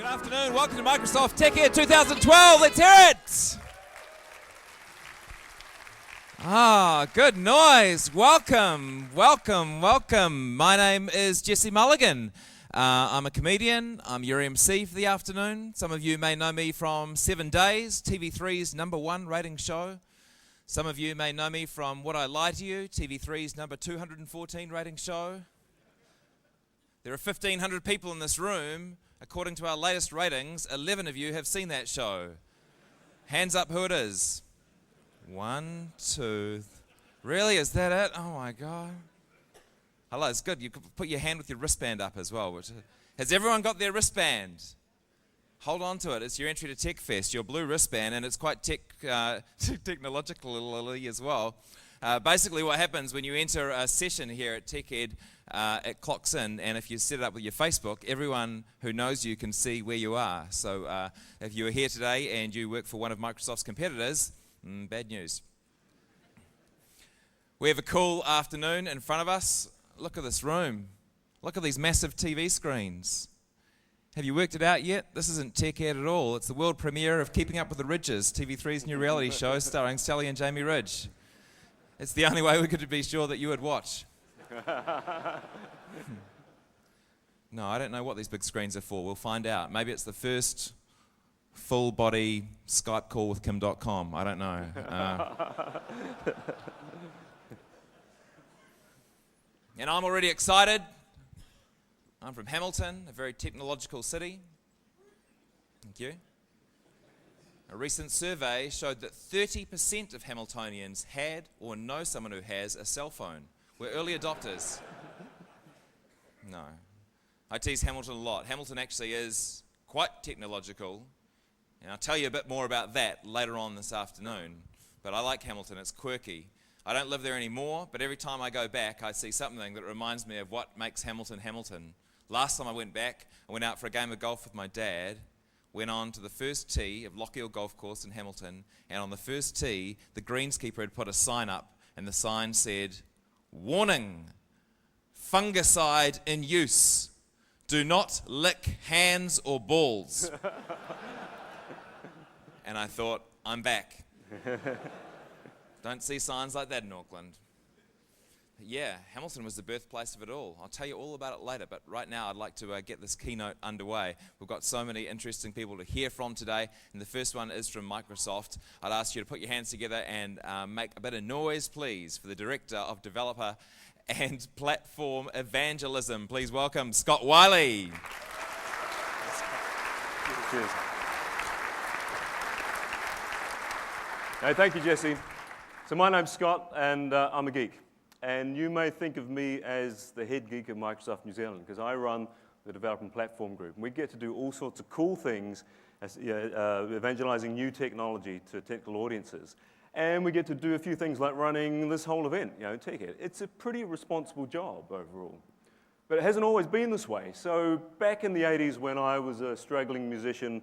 Good afternoon. Welcome to Microsoft Tech Ed 2012. Let's hear it. Good noise. Welcome. My name is Jesse Mulligan. I'm a comedian. I'm your MC for the afternoon. Some of you may know me from 7 Days, TV3's #1 rating show. Some of you may know me from Would I Lie to You, TV3's #214 rating show. There are 1,500 people in this room. According to our latest ratings, 11 of you have seen that show. Hands up who it is. 1, 2. Really? Is that it? Oh my God. Hello, it's good. You could put your hand with your wristband up as well. Has everyone got their wristband? Hold on to it. It's your entry to Tech Fest, your blue wristband, and it's quite technologically as well. Basically what happens when you enter a session here at Tech Ed, it clocks in, and if you set it up with your Facebook, everyone who knows you can see where you are. So if you are here today and you work for one of Microsoft's competitors, bad news. We have a cool afternoon in front of us. Look at this room. Look at these massive TV screens. Have you worked it out yet? This isn't Tech Ed at all. It's the world premiere of Keeping Up with the Ridges, TV3's new reality show starring Sally and Jamie Ridge. It's the only way we could be sure that you would watch. No, I don't know what these big screens are for. We'll find out. Maybe it's the first full-body Skype call with Kim.com. I don't know. And I'm already excited. I'm from Hamilton, a very technological city. Thank you. A recent survey showed that 30% of Hamiltonians had or know someone who has a cell phone. We're early adopters. No. I tease Hamilton a lot. Hamilton actually is quite technological, and I'll tell you a bit more about that later on this afternoon. But I like Hamilton. It's quirky. I don't live there anymore, but every time I go back, I see something that reminds me of what makes Hamilton Hamilton. Last time I went back, I went out for a game of golf with my dad, went on to the first tee of Lochiel Golf Course in Hamilton, and on the first tee, the greenskeeper had put a sign up, and the sign said, "Warning, fungicide in use. Do not lick hands or balls." And I thought, I'm back. Don't see signs like that in Auckland. Yeah, Hamilton was the birthplace of it all. I'll tell you all about it later, but right now I'd like to get this keynote underway. We've got so many interesting people to hear from today, and the first one is from Microsoft. I'd ask you to put your hands together and make a bit of noise, please, for the Director of Developer and Platform Evangelism. Please welcome Scott Wiley. Cheers. Hey, thank you, Jesse. So my name's Scott, and I'm a geek. And you may think of me as the head geek of Microsoft New Zealand, because I run the development platform group. And we get to do all sorts of cool things, as, evangelizing new technology to technical audiences. And we get to do a few things like running this whole event, Tech Ed. It's a pretty responsible job overall. But it hasn't always been this way. So back in the 80s when I was a struggling musician,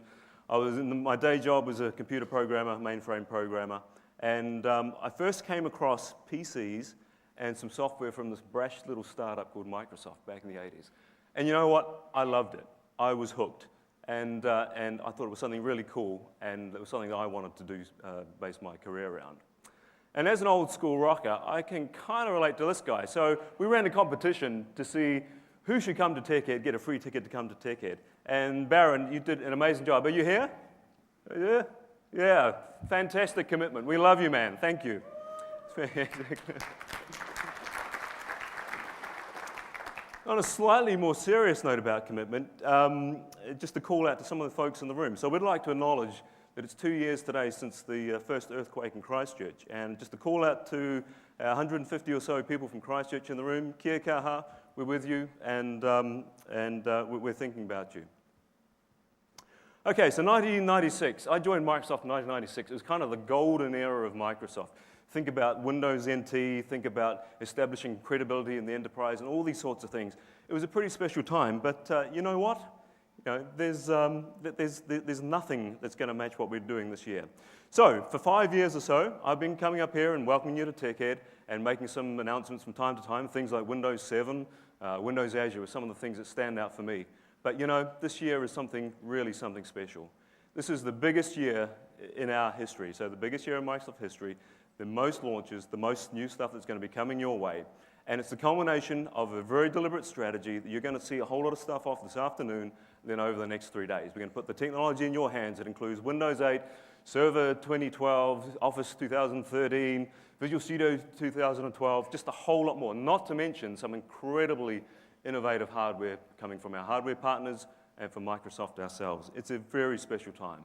my day job was a computer programmer, mainframe programmer. And I first came across PCs and some software from this brash little startup called Microsoft back in the 80s. And you know what? I loved it. I was hooked. And I thought it was something really cool, and it was something that I wanted to do, base my career around. And as an old school rocker, I can kind of relate to this guy. So we ran a competition to see who should come to Tech Ed, get a free ticket to come to Tech Ed. And Baron, you did an amazing job. Are you here? Yeah? Yeah, fantastic commitment. We love you, man. Thank you. On a slightly more serious note about commitment, just a call out to some of the folks in the room. So we'd like to acknowledge that it's 2 years today since the first earthquake in Christchurch. And just a call out to 150 or so people from Christchurch in the room. Kia kaha, we're with you, and we're thinking about you. Okay, so 1996, I joined Microsoft in 1996. It was kind of the golden era of Microsoft. Think about Windows NT, think about establishing credibility in the enterprise, and all these sorts of things. It was a pretty special time, but you know what? There's nothing that's going to match what we're doing this year. So, for 5 years or so, I've been coming up here and welcoming you to Tech Ed and making some announcements from time to time, things like Windows 7, Windows Azure are some of the things that stand out for me. But you know, this year is really something special. This is the biggest year in our history, so the biggest year in Microsoft history, the most launches, the most new stuff that's going to be coming your way. And it's the culmination of a very deliberate strategy that you're going to see a whole lot of stuff off this afternoon, then over the next 3 days. We're going to put the technology in your hands. It includes Windows 8, Server 2012, Office 2013, Visual Studio 2012, just a whole lot more, not to mention some incredibly innovative hardware coming from our hardware partners and from Microsoft ourselves. It's a very special time.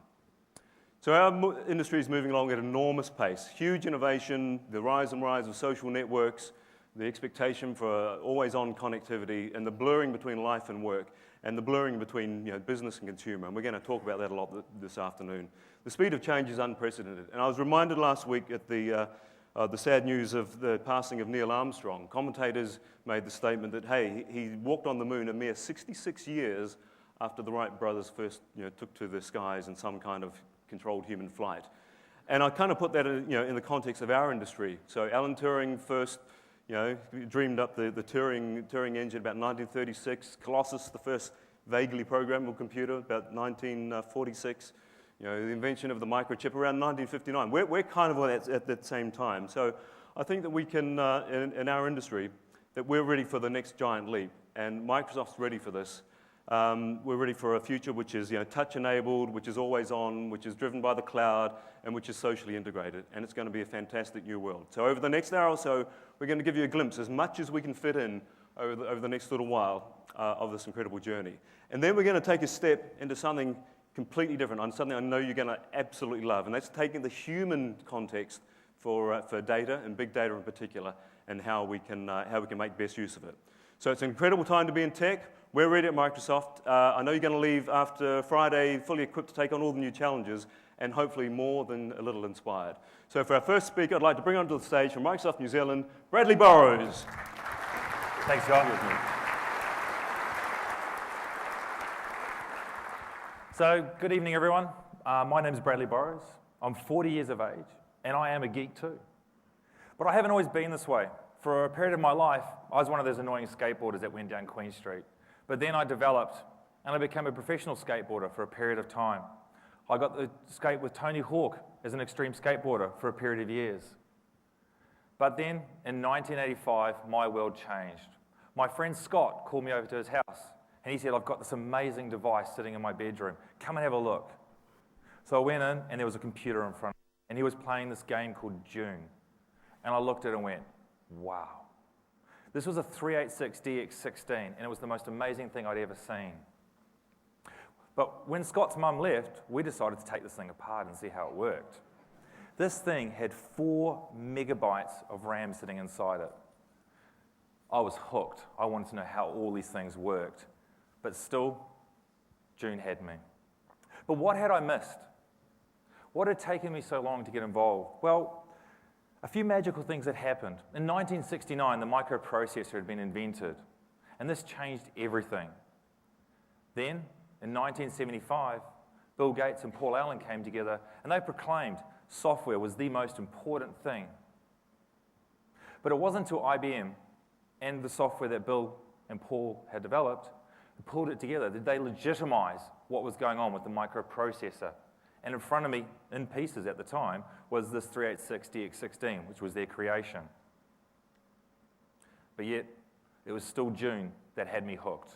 So our industry is moving along at an enormous pace. Huge innovation, the rise of social networks, the expectation for always-on connectivity, and the blurring between life and work, and the blurring between business and consumer. And we're going to talk about that a lot this afternoon. The speed of change is unprecedented. And I was reminded last week at the sad news of the passing of Neil Armstrong. Commentators made the statement that, hey, he walked on the moon a mere 66 years after the Wright brothers first took to the skies in some kind of controlled human flight. And I kind of put that in the context of our industry. So Alan Turing first dreamed up the Turing engine about 1936. Colossus, the first vaguely programmable computer, about 1946. The invention of the microchip around 1959. We're kind of at that same time. So I think that we can, in our industry, that we're ready for the next giant leap. And Microsoft's ready for this. We're ready for a future which is touch-enabled, which is always on, which is driven by the cloud, and which is socially integrated. And it's going to be a fantastic new world. So over the next hour or so, we're going to give you a glimpse, as much as we can fit in over the next little while, of this incredible journey. And then we're going to take a step into something completely different, on something I know you're going to absolutely love, and that's taking the human context for data, and big data in particular, and how we can make best use of it. So it's an incredible time to be in tech. We're ready at Microsoft. I know you're going to leave after Friday fully equipped to take on all the new challenges, and hopefully more than a little inspired. So for our first speaker, I'd like to bring onto the stage from Microsoft New Zealand, Bradley Burrows. Thanks, John. So, good evening, everyone. My name is Bradley Burrows. I'm 40 years of age, and I am a geek too. But I haven't always been this way. For a period of my life, I was one of those annoying skateboarders that went down Queen Street. But then I developed, and I became a professional skateboarder for a period of time. I got to skate with Tony Hawk as an extreme skateboarder for a period of years. But then, in 1985, my world changed. My friend Scott called me over to his house, and he said, I've got this amazing device sitting in my bedroom. Come and have a look. So I went in, and there was a computer in front of me, and he was playing this game called Dune. And I looked at it and went, wow. This was a 386DX16, and it was the most amazing thing I'd ever seen. But when Scott's mum left, we decided to take this thing apart and see how it worked. This thing had 4 megabytes of RAM sitting inside it. I was hooked. I wanted to know how all these things worked. But still, Dune had me. But what had I missed? What had taken me so long to get involved? Well, a few magical things had happened. In 1969, the microprocessor had been invented, and this changed everything. Then, in 1975, Bill Gates and Paul Allen came together, and they proclaimed software was the most important thing. But it wasn't until IBM and the software that Bill and Paul had developed pulled it together that they legitimize what was going on with the microprocessor. And in front of me, in pieces at the time, was this 386DX16, which was their creation. But yet, it was still Dune that had me hooked.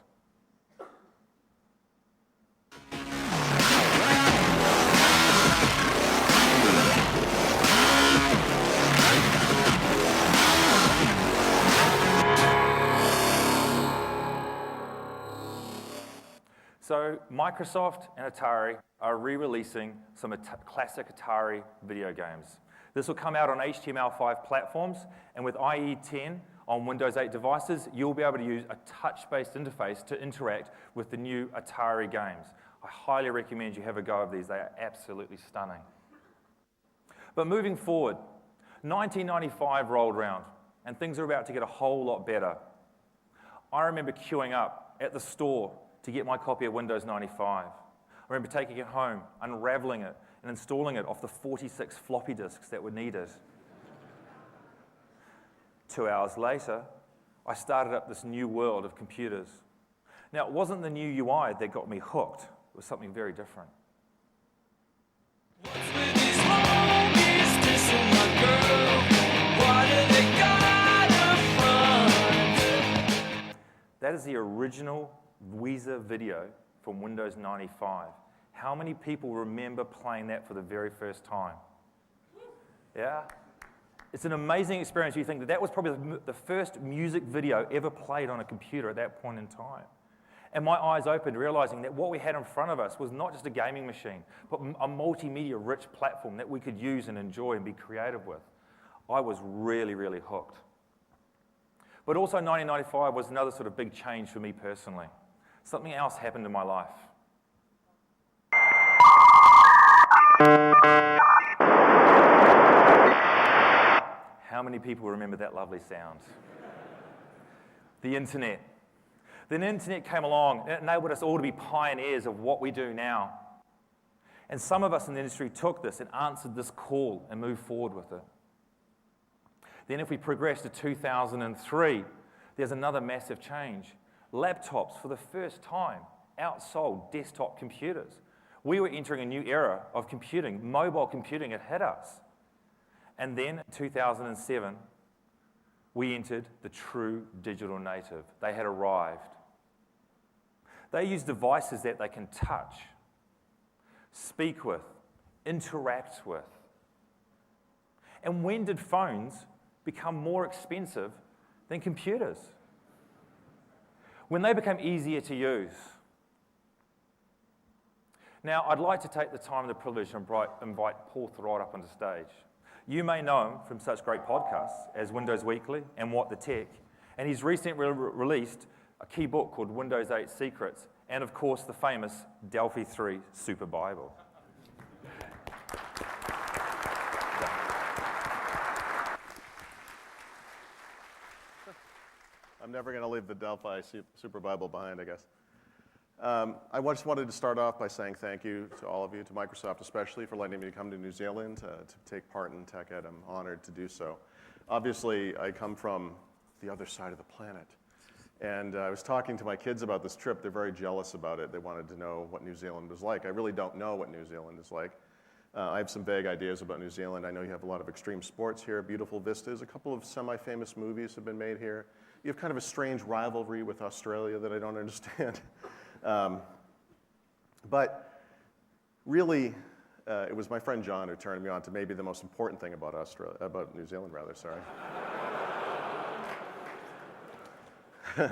So Microsoft and Atari are re-releasing some classic Atari video games. This will come out on HTML5 platforms, and with IE10 on Windows 8 devices, you'll be able to use a touch-based interface to interact with the new Atari games. I highly recommend you have a go of these. They are absolutely stunning. But moving forward, 1995 rolled around, and things are about to get a whole lot better. I remember queuing up at the store to get my copy of Windows 95. I remember taking it home, unraveling it, and installing it off the 46 floppy disks that were needed. 2 hours later, I started up this new world of computers. Now, it wasn't the new UI that got me hooked. It was something very different. What's with these homies dissing my girl? Why do they gotta front? That is the original Weezer video from Windows 95. How many people remember playing that for the very first time? Yeah? It's an amazing experience. You think that was probably the first music video ever played on a computer at that point in time. And my eyes opened, realizing that what we had in front of us was not just a gaming machine, but a multimedia-rich platform that we could use and enjoy and be creative with. I was really, really hooked. But also 1995 was another sort of big change for me personally. Something else happened in my life. How many people remember that lovely sound? The internet. Then the internet came along and it enabled us all to be pioneers of what we do now. And some of us in the industry took this and answered this call and moved forward with it. Then if we progress to 2003, there's another massive change. Laptops, for the first time, outsold desktop computers. We were entering a new era of computing. Mobile computing had hit us. And then in 2007, we entered the true digital native. They had arrived. They use devices that they can touch, speak with, interact with. And when did phones become more expensive than computers? When they became easier to use. Now, I'd like to take the time and the privilege to invite Paul Thorpe up onto stage. You may know him from such great podcasts as Windows Weekly and What the Tech, and he's recently released a key book called Windows 8 Secrets, and of course the famous Delphi 3 Super Bible. I'm never going to leave the Delphi Super Bible behind, I guess. I just wanted to start off by saying thank you to all of you, to Microsoft especially, for letting me come to New Zealand to take part in TechEd. I'm honored to do so. Obviously, I come from the other side of the planet. And I was talking to my kids about this trip. They're very jealous about it. They wanted to know what New Zealand was like. I really don't know what New Zealand is like. I have some vague ideas about New Zealand. I know you have a lot of extreme sports here, beautiful vistas. A couple of semi-famous movies have been made here. You have kind of a strange rivalry with Australia that I don't understand. But really, it was my friend John who turned me on to maybe the most important thing about New Zealand, sorry.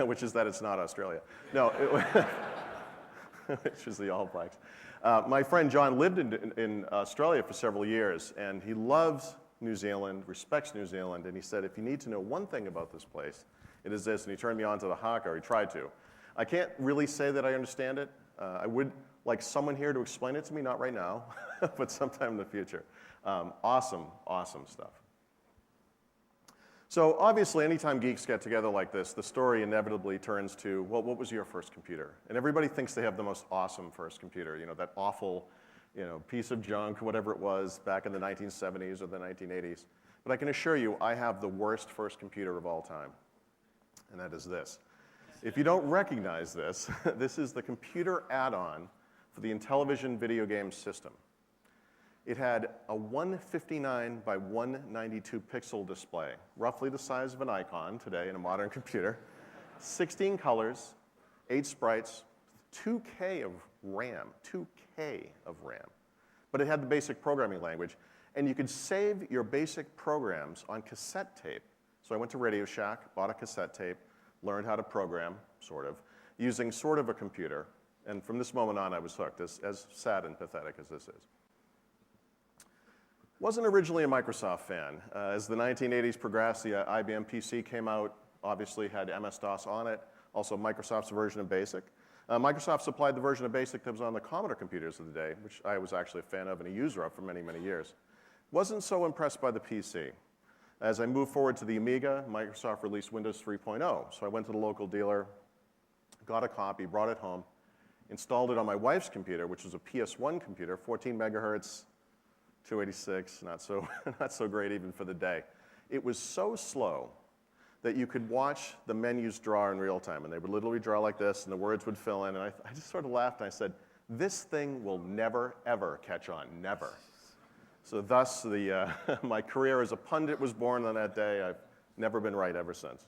Which is that it's not Australia. No, which is the All Blacks. My friend John lived in Australia for several years, and he loves New Zealand, respects New Zealand, and he said, if you need to know one thing about this place, it is this, and he turned me on to the haka, or he tried to. I can't really say that I understand it. I would like someone here to explain it to me, not right now, but sometime in the future. Awesome, awesome stuff. So obviously, anytime geeks get together like this, the story inevitably turns to, well, what was your first computer? And everybody thinks they have the most awesome first computer, that awful, piece of junk, whatever it was, back in the 1970s or the 1980s. But I can assure you, I have the worst first computer of all time, and that is this. If you don't recognize this, this is the computer add-on for the Intellivision video game system. It had a 159 by 192 pixel display, roughly the size of an icon today in a modern computer, 16 colors, 8 sprites, 2K of RAM, 2K of RAM. But it had the basic programming language, and you could save your basic programs on cassette tape. So I went to Radio Shack, bought a cassette tape, learned how to program, sort of, using sort of a computer. And from this moment on, I was hooked, as sad and pathetic as this is. Wasn't originally a Microsoft fan. As the 1980s progressed, the IBM PC came out, obviously had MS-DOS on it, also Microsoft's version of BASIC. Microsoft supplied the version of BASIC that was on the Commodore computers of the day, which I was actually a fan of and a user of for many, many years. Wasn't so impressed by the PC. As I moved forward to the Amiga, Microsoft released Windows 3.0. So I went to the local dealer, got a copy, brought it home, installed it on my wife's computer, which was a PS1 computer, 14 megahertz, 286, not so great even for the day. It was so slow that you could watch the menus draw in real time. And they would literally draw like this, and the words would fill in. And I just sort of laughed, and I said, this thing will never, ever catch on, never. So thus, my career as a pundit was born on that day. I've never been right ever since.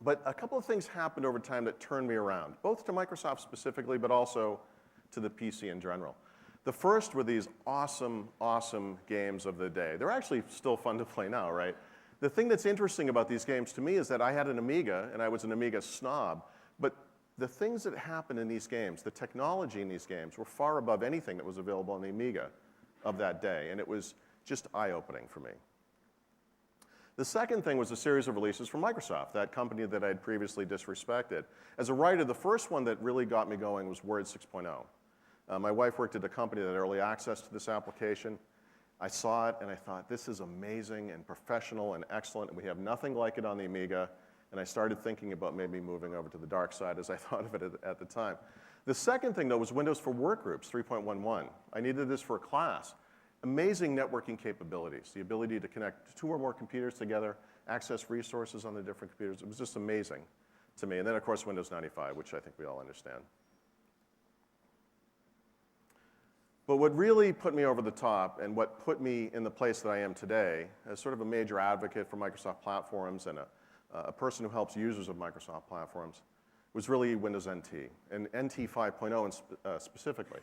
But a couple of things happened over time that turned me around, both to Microsoft specifically, but also to the PC in general. The first were these awesome, awesome games of the day. They're actually still fun to play now, right? The thing that's interesting about these games to me is that I had an Amiga, and I was an Amiga snob, but the things that happened in these games, the technology in these games, were far above anything that was available on the Amiga of that day, and it was just eye-opening for me. The second thing was a series of releases from Microsoft, that company that I had previously disrespected. As a writer, the first one that really got me going was Word 6.0. My wife worked at a company that had early access to this application. I saw it, and I thought, this is amazing and professional and excellent, and we have nothing like it on the Amiga. And I started thinking about maybe moving over to the dark side as I thought of it at the time. The second thing, though, was Windows for Workgroups 3.11. I needed this for a class. Amazing networking capabilities, the ability to connect 2 or more computers together, access resources on the different computers. It was just amazing to me. And then, of course, Windows 95, which I think we all understand. But what really put me over the top and what put me in the place that I am today as sort of a major advocate for Microsoft platforms and a person who helps users of Microsoft platforms was really Windows NT, and NT 5.0 specifically.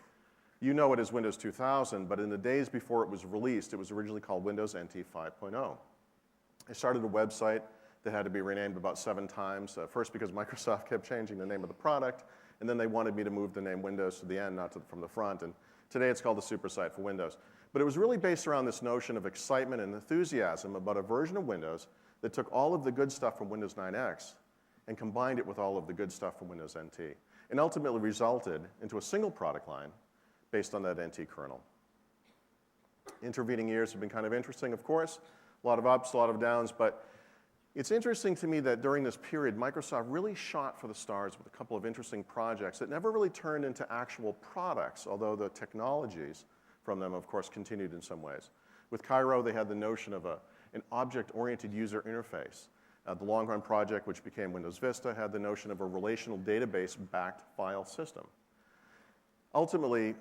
You know it as Windows 2000, but in the days before it was released, it was originally called Windows NT 5.0. I started a website that had to be renamed about 7 times, first because Microsoft kept changing the name of the product, and then they wanted me to move the name Windows to the end, not from the front. And today it's called the super site for Windows. But it was really based around this notion of excitement and enthusiasm about a version of Windows that took all of the good stuff from Windows 9X and combined it with all of the good stuff from Windows NT, and ultimately resulted into a single product line based on that NT kernel. Intervening years have been kind of interesting, of course. A lot of ups, a lot of downs, but it's interesting to me that during this period, Microsoft really shot for the stars with a couple of interesting projects that never really turned into actual products, although the technologies from them, of course, continued in some ways. With Cairo, they had the notion of an object-oriented user interface. The long-run project, which became Windows Vista, had the notion of a relational database-backed file system. Ultimately,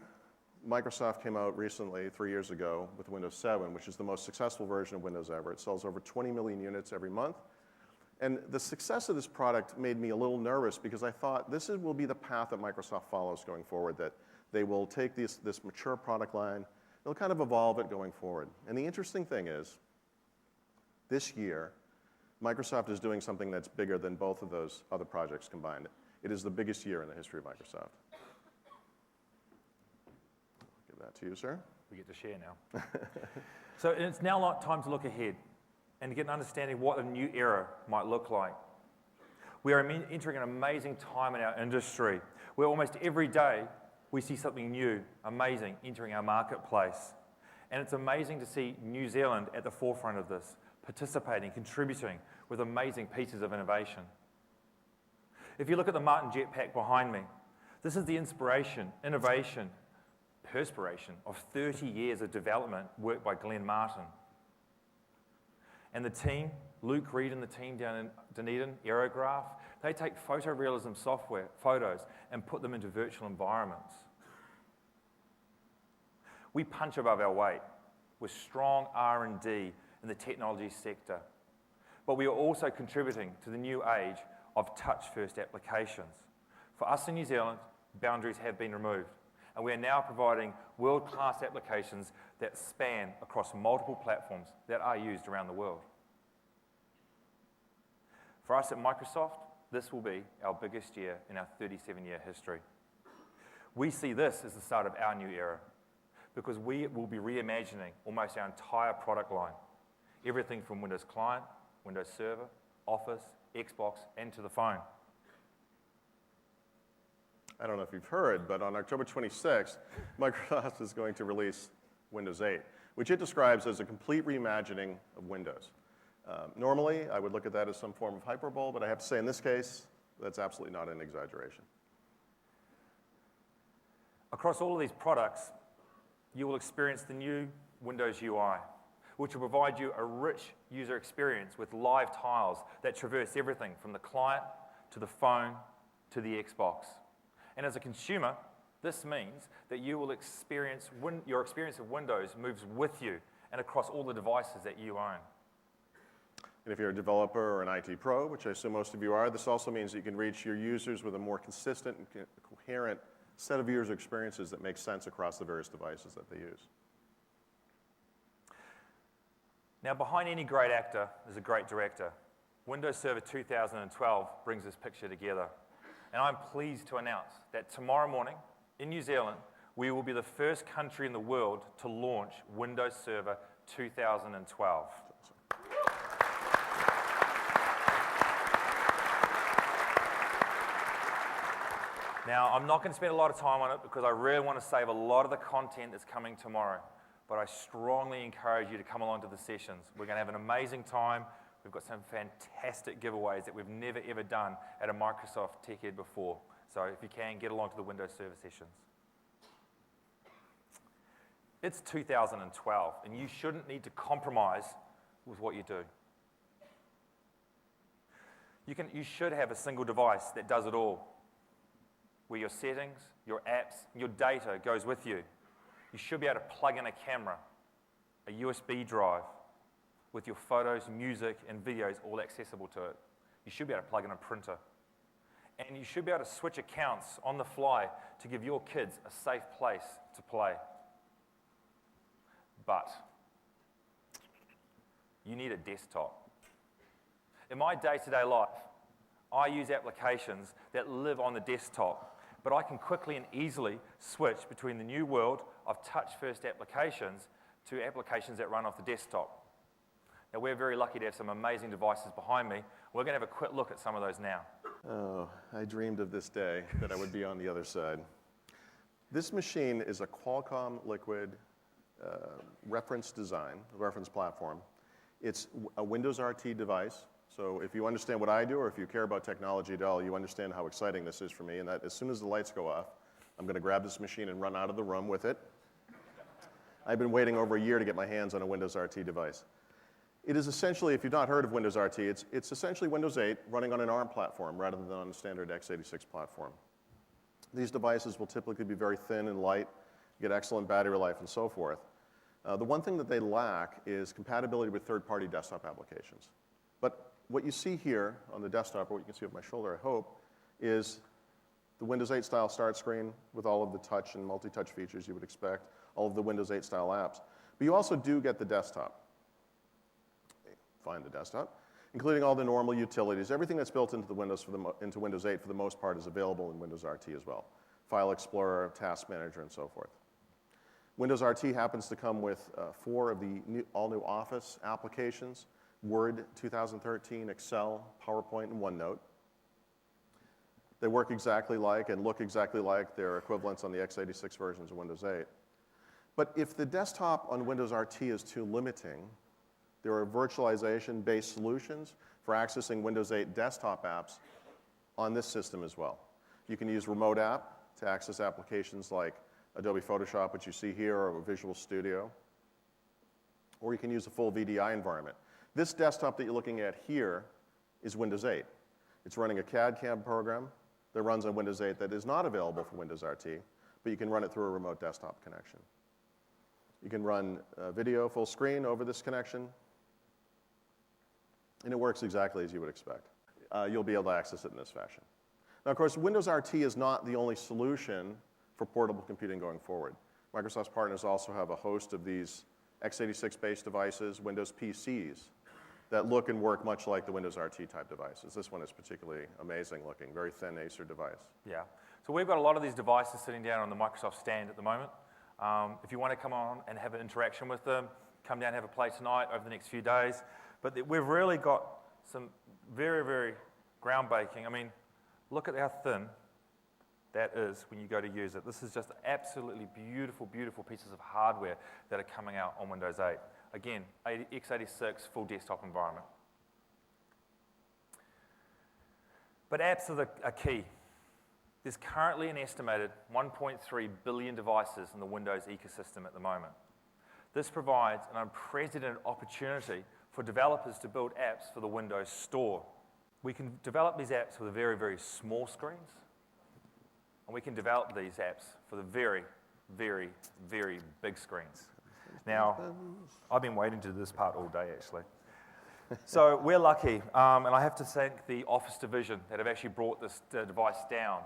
Microsoft came out recently, 3 years ago, with Windows 7, which is the most successful version of Windows ever. It sells over 20 million units every month. And the success of this product made me a little nervous because I thought this will be the path that Microsoft follows going forward, that they will take this mature product line, they'll kind of evolve it going forward. And the interesting thing is, this year, Microsoft is doing something that's bigger than both of those other projects combined. It is the biggest year in the history of Microsoft. Give that to you, sir. We get to share now. So it's now time to look ahead and to get an understanding of what a new era might look like. We are entering an amazing time in our industry where almost every day we see something new, amazing, entering our marketplace. And it's amazing to see New Zealand at the forefront of this, participating, contributing with amazing pieces of innovation. If you look at the Martin jetpack behind me, this is the inspiration, innovation, perspiration of 30 years of development work by Glenn Martin. And the team, Luke Reed and the team down in Dunedin, Aerograph, they take photorealism software, photos, and put them into virtual environments. We punch above our weight with strong R&D in the technology sector. But we are also contributing to the new age of touch-first applications. For us in New Zealand, boundaries have been removed, and we are now providing world-class applications that span across multiple platforms that are used around the world. For us at Microsoft, this will be our biggest year in our 37-year history. We see this as the start of our new era, because we will be reimagining almost our entire product line. Everything from Windows Client, Windows Server, Office, Xbox, and to the phone. I don't know if you've heard, but on October 26th, Microsoft is going to release Windows 8, which it describes as a complete reimagining of Windows. Normally, I would look at that as some form of hyperbole, but I have to say in this case, that's absolutely not an exaggeration. Across all of these products, you will experience the new Windows UI, which will provide you a rich user experience with live tiles that traverse everything from the client to the phone to the Xbox. And as a consumer, this means that you will experience, your experience of Windows moves with you and across all the devices that you own. And if you're a developer or an IT pro, which I assume most of you are, this also means that you can reach your users with a more consistent and coherent set of user experiences that make sense across the various devices that they use. Now, behind any great actor is a great director. Windows Server 2012 brings this picture together. And I'm pleased to announce that tomorrow morning in New Zealand, we will be the first country in the world to launch Windows Server 2012. Now, I'm not going to spend a lot of time on it because I really want to save a lot of the content that's coming tomorrow. But I strongly encourage you to come along to the sessions. We're going to have an amazing time. We've got some fantastic giveaways that we've never, ever done at a Microsoft Tech Ed before. So if you can, get along to the Windows Server sessions. It's 2012, and you shouldn't need to compromise with what you do. You should have a single device that does it all, where your settings, your apps, your data goes with you. You should be able to plug in a camera, a USB drive, with your photos, music, and videos all accessible to it. You should be able to plug in a printer. And you should be able to switch accounts on the fly to give your kids a safe place to play. But you need a desktop. In my day-to-day life, I use applications that live on the desktop, but I can quickly and easily switch between the new world of touch-first applications to applications that run off the desktop. Now, we're very lucky to have some amazing devices behind me. We're going to have a quick look at some of those now. Oh, I dreamed of this day that I would be on the other side. This machine is a Qualcomm Liquid reference design, reference platform. It's a Windows RT device. So if you understand what I do, or if you care about technology at all, you understand how exciting this is for me, and that as soon as the lights go off, I'm going to grab this machine and run out of the room with it. I've been waiting over a year to get my hands on a Windows RT device. It is essentially, if you've not heard of Windows RT, it's essentially Windows 8 running on an ARM platform rather than on a standard x86 platform. These devices will typically be very thin and light, get excellent battery life, and so forth. The one thing that they lack is compatibility with third-party desktop applications. But what you see here on the desktop, or what you can see over my shoulder, I hope, is the Windows 8 style start screen with all of the touch and multi-touch features you would expect, all of the Windows 8 style apps. But you also do get the desktop. Find the desktop, including all the normal utilities. Everything that's built into into Windows 8 for the most part is available in Windows RT as well. File Explorer, Task Manager, and so forth. Windows RT happens to come with 4 of the all-new Office applications: Word 2013, Excel, PowerPoint, and OneNote. They work exactly like and look exactly like their equivalents on the x86 versions of Windows 8. But if the desktop on Windows RT is too limiting, there are virtualization-based solutions for accessing Windows 8 desktop apps on this system as well. You can use Remote App to access applications like Adobe Photoshop, which you see here, or Visual Studio. Or you can use a full VDI environment. This desktop that you're looking at here is Windows 8. It's running a CAD/CAM program that runs on Windows 8 that is not available for Windows RT, but you can run it through a remote desktop connection. You can run video full screen over this connection, and it works exactly as you would expect. You'll be able to access it in this fashion. Now, of course, Windows RT is not the only solution for portable computing going forward. Microsoft's partners also have a host of these x86-based devices, Windows PCs, that look and work much like the Windows RT type devices. This one is particularly amazing looking, very thin Acer device. Yeah. So we've got a lot of these devices sitting down on the Microsoft stand at the moment. If you want to come on and have an interaction with them, come down and have a play tonight over the next few days. But we've really got some very, very groundbreaking. I mean, look at how thin that is when you go to use it. This is just absolutely beautiful, beautiful pieces of hardware that are coming out on Windows 8. Again, x86 full desktop environment. But apps are key. There's currently an estimated 1.3 billion devices in the Windows ecosystem at the moment. This provides an unprecedented opportunity for developers to build apps for the Windows Store. We can develop these apps for the very, very small screens, and we can develop these apps for the very, very, very big screens. Now, I've been waiting to do this part all day, actually. So we're lucky, and I have to thank the Office division that have actually brought this device down.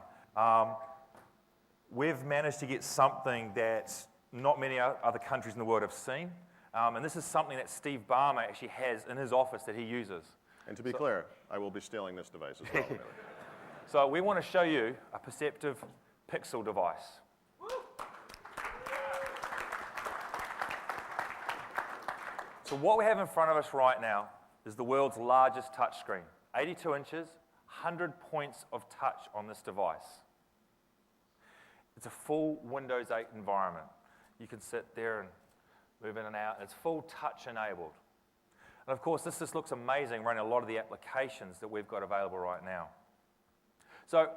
We've managed to get something that not many other countries in the world have seen, and this is something that Steve Ballmer actually has in his office that he uses. And to be clear, I will be stealing this device as well. So we want to show you a perceptive pixel device. So what we have in front of us right now is the world's largest touchscreen. 82 inches, 100 points of touch on this device. It's a full Windows 8 environment. You can sit there and move in and out, and it's full touch enabled. And of course, this just looks amazing running a lot of the applications that we've got available right now. So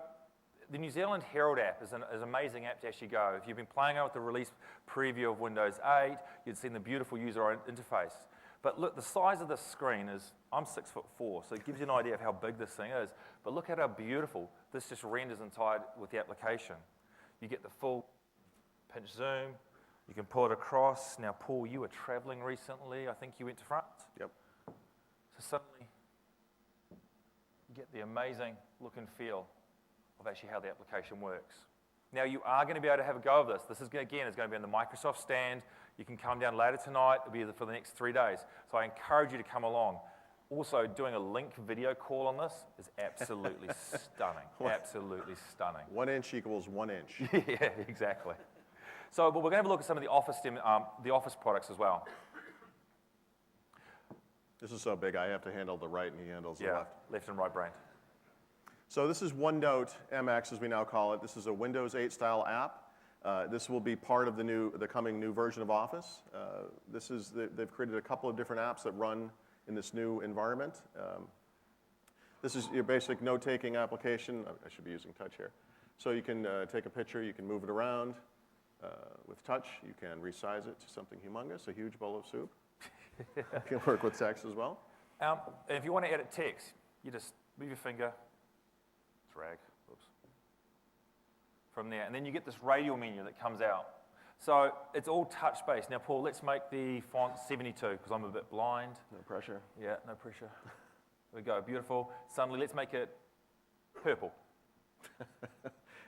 the New Zealand Herald app is an amazing app to actually go. If you've been playing around with the release preview of Windows 8, you'd seen the beautiful user interface. But look, the size of this screen is, I'm 6'4", so it gives you an idea of how big this thing is. But look at how beautiful this just renders inside with the application. You get the full pinch zoom. You can pull it across. Now, Paul, you were traveling recently. I think you went to France. Yep. So suddenly, you get the amazing look and feel of actually how the application works. Now, you are going to be able to have a go of this. This is, again, is going to be on the Microsoft stand. You can come down later tonight. It'll be for the next 3 days. So I encourage you to come along. Also, doing a link video call on this is absolutely stunning. Absolutely stunning. 1 inch equals 1 inch. Yeah, exactly. So, but we're going to have a look at some of the Office products as well. This is so big, I have to handle the right and he handles the left. Left and right brain. So this is OneNote MX, as we now call it. This is a Windows 8 style app. This will be part of the coming new version of Office. They've created a couple of different apps that run in this new environment. This is your basic note-taking application. I should be using touch here. So you can take a picture, you can move it around. With touch, you can resize it to something humongous, a huge bowl of soup. You can work with text as well. And if you want to edit text, you just move your finger, drag, oops, from there. And then you get this radial menu that comes out. So it's all touch-based. Now, Paul, let's make the font 72, because I'm a bit blind. No pressure. Yeah, no pressure. There we go, beautiful. Suddenly, let's make it purple.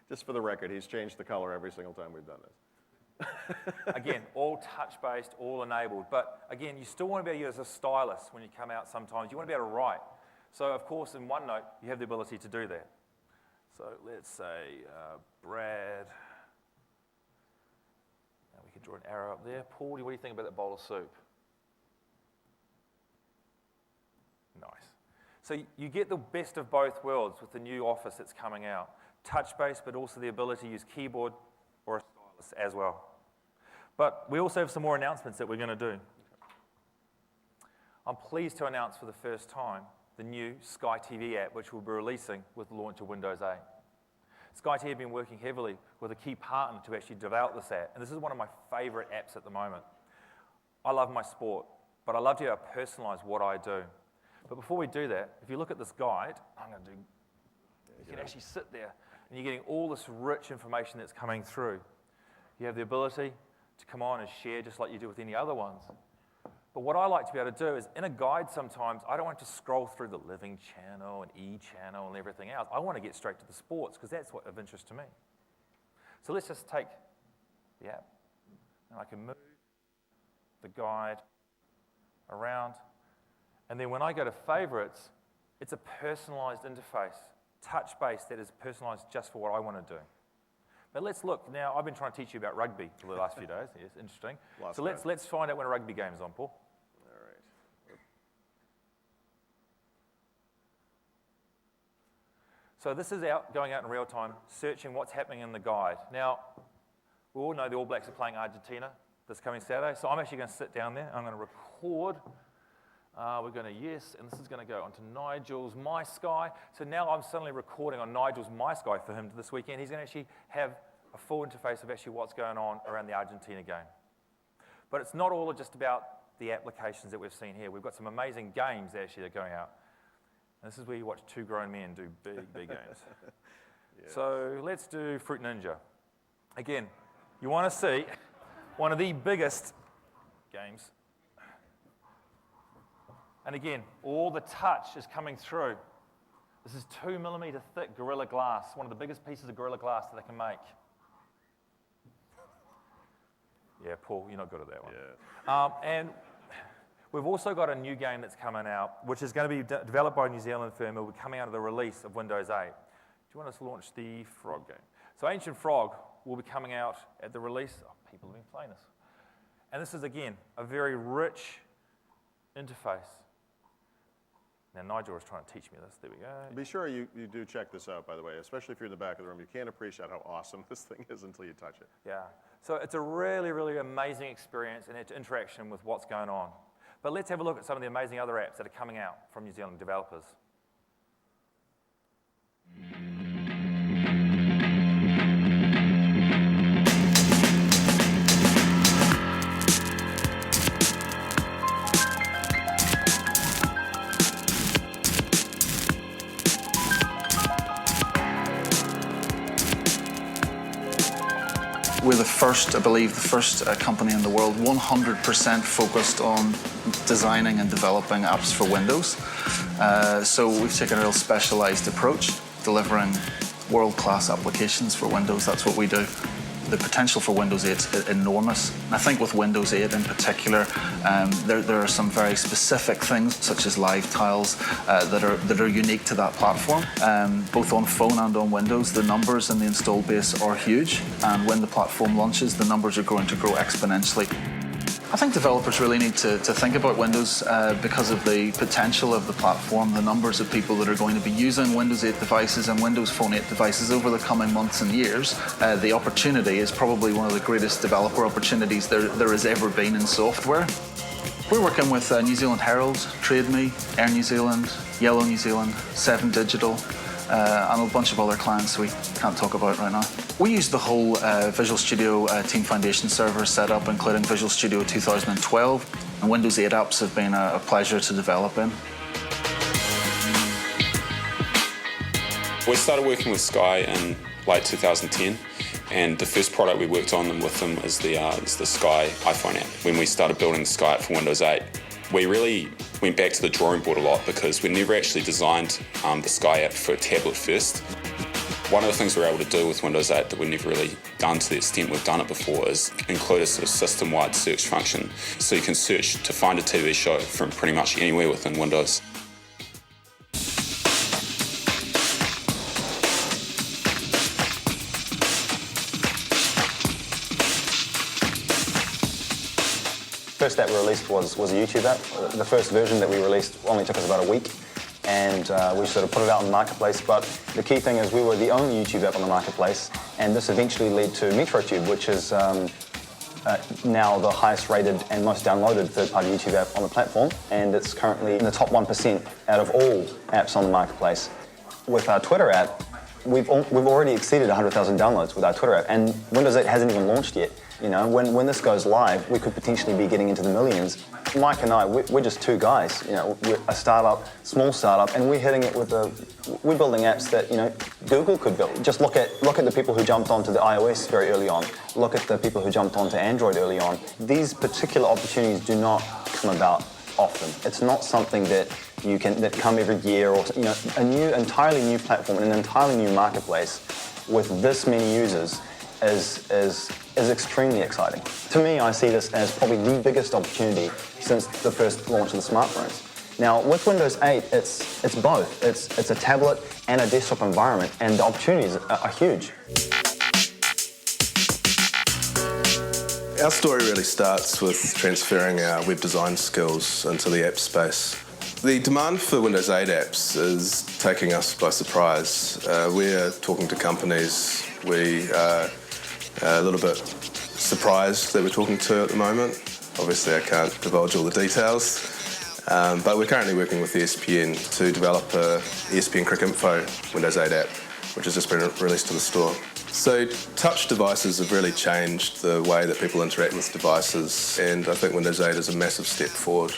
Just for the record, he's changed the color every single time we've done this. Again, all touch-based, all enabled. But again, you still want to be able to use a stylus when you come out sometimes. You want to be able to write. So, of course, in OneNote, you have the ability to do that. So let's say Brad. Now we can draw an arrow up there. Paul, what do you think about that bowl of soup? Nice. So you get the best of both worlds with the new Office that's coming out. Touch-based, but also the ability to use keyboard or a stylus as well. But we also have some more announcements that we're going to do. I'm pleased to announce for the first time the new Sky TV app, which we'll be releasing with the launch of Windows 8. Sky TV have been working heavily with a key partner to actually develop this app, and this is one of my favorite apps at the moment. I love my sport, but I love to be able to personalize what I do. But before we do that, if you look at this guide, you can actually sit there, and you're getting all this rich information that's coming through. You have the ability to come on and share just like you do with any other ones. But what I like to be able to do is, in a guide sometimes, I don't want to scroll through the Living channel and E channel and everything else. I want to get straight to the sports, because that's what of interest to me. So let's just take the app, and I can move the guide around. And then when I go to favorites, it's a personalized interface, touch-based, that is personalized just for what I want to do. But let's look. Now, I've been trying to teach you about rugby for the last few days. Yes, interesting. So let's find out when a rugby game is on, Paul. All right. So this is going out in real time, searching what's happening in the guide. Now, we all know the All Blacks are playing Argentina this coming Saturday, so I'm actually going to sit down there. I'm going to record. We're going to yes, and this is going to go onto Nigel's My Sky. So now I'm suddenly recording on Nigel's My Sky for him this weekend. He's going to actually have a full interface of actually what's going on around the Argentina game. But it's not all just about the applications that we've seen here. We've got some amazing games actually that are going out. And this is where you watch two grown men do big games. So let's do Fruit Ninja. Again, you want to see one of the biggest games. And again, all the touch is coming through. This is 2mm thick Gorilla Glass, one of the biggest pieces of Gorilla Glass that they can make. Yeah, Paul, you're not good at that one. Yeah. And we've also got a new game that's coming out, which is going to be developed by a New Zealand firm. It will be coming out of the release of Windows 8. Do you want us to launch the Frog game? So Ancient Frog will be coming out at the release. Oh, people have been playing this. And this is, again, a very rich interface. Now, Nigel is trying to teach me this. There we go. Be sure you do check this out, by the way, especially if you're in the back of the room. You can't appreciate how awesome this thing is until you touch it. Yeah. So it's a really, really amazing experience and interaction with what's going on. But let's have a look at some of the amazing other apps that are coming out from New Zealand developers. We're the first, I believe, the first company in the world 100% focused on designing and developing apps for Windows. So we've taken a real specialized approach, delivering world-class applications for Windows. That's what we do. The potential for Windows 8 is enormous. And I think with Windows 8 in particular, there are some very specific things, such as live tiles, that are unique to that platform. Both on phone and on Windows, the numbers in the installed base are huge. And when the platform launches, the numbers are going to grow exponentially. I think developers really need to think about Windows because of the potential of the platform, the numbers of people that are going to be using Windows 8 devices and Windows Phone 8 devices over the coming months and years. The opportunity is probably one of the greatest developer opportunities there has ever been in software. We're working with New Zealand Herald, Trade Me, Air New Zealand, Yellow New Zealand, 7 Digital, and a bunch of other clients we can't talk about right now. We use the whole Visual Studio Team Foundation server setup, including Visual Studio 2012, and Windows 8 apps have been a pleasure to develop in. We started working with Sky in late 2010, and the first product we worked on with them is the Sky iPhone app. When we started building the Sky app for Windows 8, we really went back to the drawing board a lot because we never actually designed the Sky app for a tablet first. One of the things we were able to do with Windows 8 that we've never really done to the extent we've done it before is include a sort of system-wide search function. So you can search to find a TV show from pretty much anywhere within Windows. First app we released was a YouTube app. The first version that we released only took us about a week, and we sort of put it out on the marketplace. But the key thing is we were the only YouTube app on the marketplace, and this eventually led to MetroTube, which is now the highest rated and most downloaded third-party YouTube app on the platform, and it's currently in the top 1% out of all apps on the marketplace. With our Twitter app, we've already exceeded 100,000 downloads with our Twitter app, and Windows 8 hasn't even launched yet. You know, when this goes live, we could potentially be getting into the millions. Mike and I, we're just two guys. You know, we're a startup, small startup, and we're hitting it with we're building apps that, you know, Google could build. Just look at the people who jumped onto the iOS very early on. Look at the people who jumped onto Android early on. These particular opportunities do not come about often. It's not something that come every year, or, you know, entirely new platform and an entirely new marketplace with this many users is extremely exciting. To me, I see this as probably the biggest opportunity since the first launch of the smartphones. Now, with Windows 8, it's both. It's a tablet and a desktop environment, and the opportunities are huge. Our story really starts with transferring our web design skills into the app space. The demand for Windows 8 apps is taking us by surprise. We're talking to companies we are a little bit surprised that we're talking to at the moment. Obviously, I can't divulge all the details, but we're currently working with the ESPN to develop a ESPN Cricinfo Windows 8 app, which has just been released to the store. So touch devices have really changed the way that people interact with devices, and I think Windows 8 is a massive step forward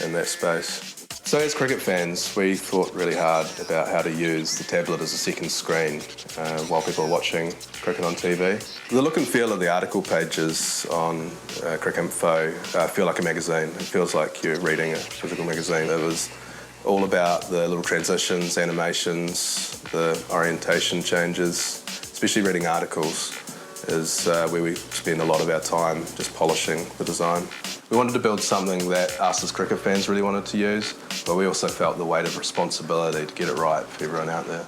in that space. So as cricket fans, we thought really hard about how to use the tablet as a second screen while people are watching cricket on TV. The look and feel of the article pages on Cricket Info feel like a magazine. It feels like you're reading a physical magazine. It was all about the little transitions, animations, the orientation changes, especially reading articles is where we spend a lot of our time just polishing the design. We wanted to build something that us as cricket fans really wanted to use, but we also felt the weight of responsibility to get it right for everyone out there.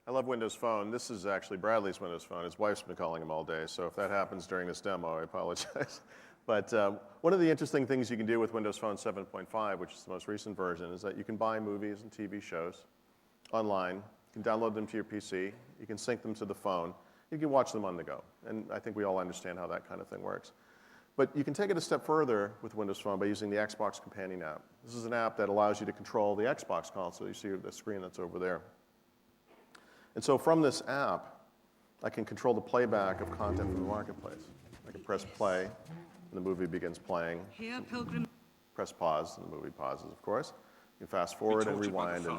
I love Windows Phone. This is actually Bradley's Windows Phone. His wife's been calling him all day, so if that happens during this demo, I apologize. But one of the interesting things you can do with Windows Phone 7.5, which is the most recent version, is that you can buy movies and TV shows online. You can download them to your PC. You can sync them to the phone. You can watch them on the go. And I think we all understand how that kind of thing works. But you can take it a step further with Windows Phone by using the Xbox Companion app. This is an app that allows you to control the Xbox console. You see the screen that's over there. And so from this app, I can control the playback of content from the marketplace. I can press play, and the movie begins playing. Here, Pilgrim. Press pause, and the movie pauses, of course. You can fast forward and rewind and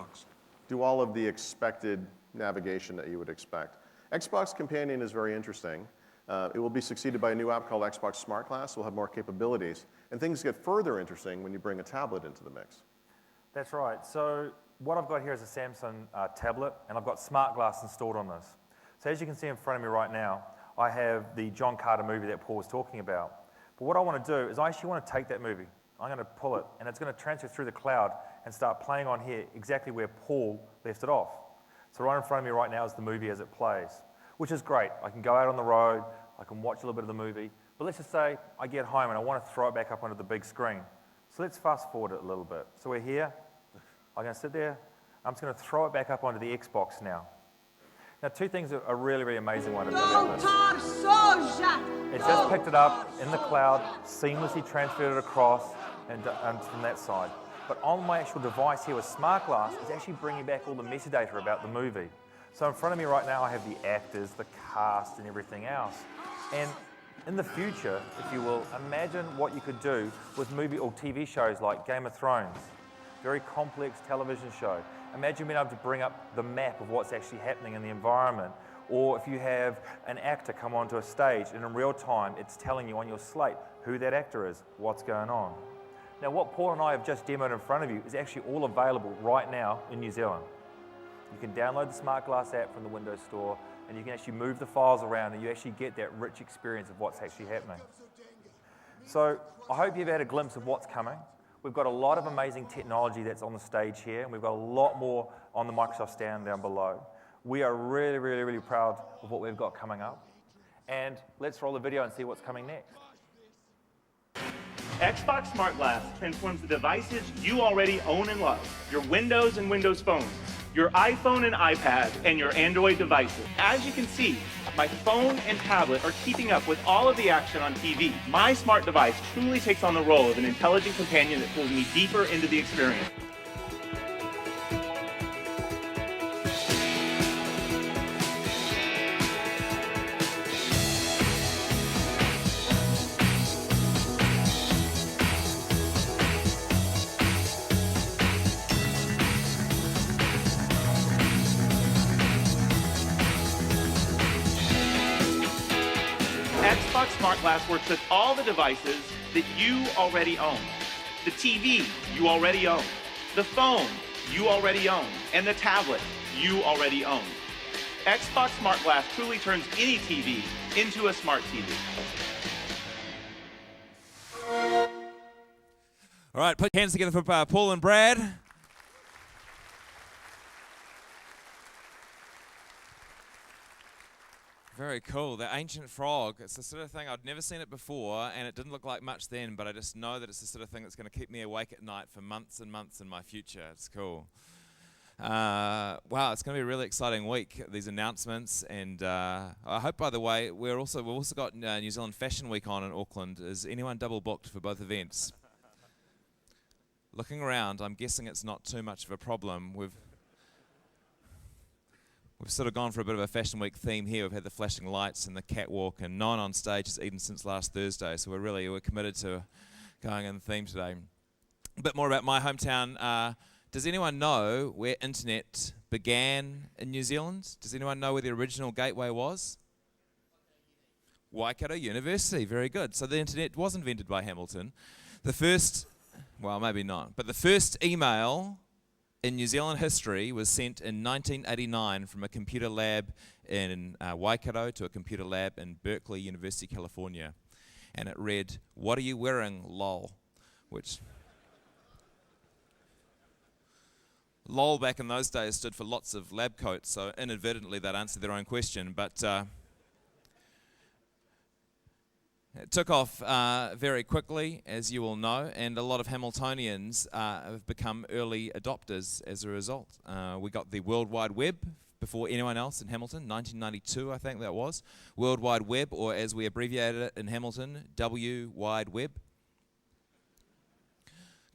do all of the expected navigation that you would expect. Xbox Companion is very interesting. It will be succeeded by a new app called Xbox Smart Glass. We'll have more capabilities. And things get further interesting when you bring a tablet into the mix. That's right. So what I've got here is a Samsung tablet, and I've got Smart Glass installed on this. So as you can see in front of me right now, I have the John Carter movie that Paul was talking about. But what I want to do is I actually want to take that movie. I'm going to pull it, and it's going to transfer through the cloud and start playing on here exactly where Paul left it off. So right in front of me right now is the movie as it plays, which is great. I can go out on the road, I can watch a little bit of the movie, but let's just say I get home and I want to throw it back up onto the big screen. So let's fast forward it a little bit. So we're here. I'm going to sit there. I'm just going to throw it back up onto the Xbox now. Now, two things are really, really amazing about this. It just picked it up in the cloud, seamlessly transferred it across and from that side. But on my actual device here with Smart Glass, it's actually bringing back all the metadata about the movie. So in front of me right now, I have the actors, the cast, and everything else. And in the future, if you will, imagine what you could do with movie or TV shows like Game of Thrones. Very complex television show. Imagine being able to bring up the map of what's actually happening in the environment. Or if you have an actor come onto a stage and in real time, it's telling you on your slate who that actor is, what's going on. Now what Paul and I have just demoed in front of you is actually all available right now in New Zealand. You can download the Smart Glass app from the Windows Store and you can actually move the files around and you actually get that rich experience of what's actually happening. So I hope you've had a glimpse of what's coming. We've got a lot of amazing technology that's on the stage here, and we've got a lot more on the Microsoft stand down below. We are really, really, really proud of what we've got coming up. And let's roll the video and see what's coming next. Xbox Smart Glass transforms the devices you already own and love, your Windows and Windows phones, your iPhone and iPad, and your Android devices. As you can see, my phone and tablet are keeping up with all of the action on TV. My smart device truly takes on the role of an intelligent companion that pulls me deeper into the experience. Xbox Smart Glass works with all the devices that you already own. The TV you already own. The phone you already own. And the tablet you already own. Xbox Smart Glass truly turns any TV into a smart TV. All right, put your hands together for Paul and Brad. Very cool. The ancient frog. It's the sort of thing, I'd never seen it before, and it didn't look like much then, but I just know that it's the sort of thing that's going to keep me awake at night for months and months in my future. It's cool. Wow, it's going to be a really exciting week, these announcements, and I hope, by the way, we've also got New Zealand Fashion Week on in Auckland. Is anyone double booked for both events? Looking around, I'm guessing it's not too much of a problem. We've sort of gone for a bit of a Fashion Week theme here. We've had the flashing lights and the catwalk, and no one on stage has eaten since last Thursday, so we're committed to going in theme today. A bit more about my hometown. Does anyone know where internet began in New Zealand? Does anyone know where the original gateway was? Waikato University, very good. So the internet was invented by Hamilton. The first, well, maybe not, but the first email in New Zealand history was sent in 1989 from a computer lab in Waikato to a computer lab in Berkeley, University, California. And it read, "What are you wearing, lol?" Which, lol back in those days stood for lots of lab coats, so inadvertently they'd answer their own question, but it took off very quickly, as you all know, and a lot of Hamiltonians have become early adopters as a result. We got the World Wide Web before anyone else in Hamilton, 1992 I think that was. World Wide Web, or as we abbreviated it in Hamilton, W Wide Web.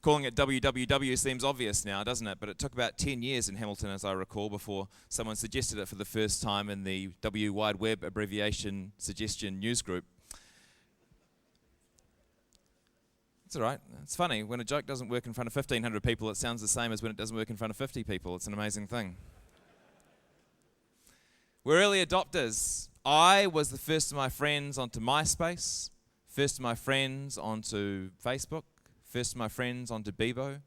Calling it WWW seems obvious now, doesn't it? But it took about 10 years in Hamilton, as I recall, before someone suggested it for the first time in the W Wide Web abbreviation suggestion news group. It's all right. It's funny. When a joke doesn't work in front of 1,500 people, it sounds the same as when it doesn't work in front of 50 people. It's an amazing thing. We're early adopters. I was the first of my friends onto MySpace, first of my friends onto Facebook, first of my friends onto Bebo.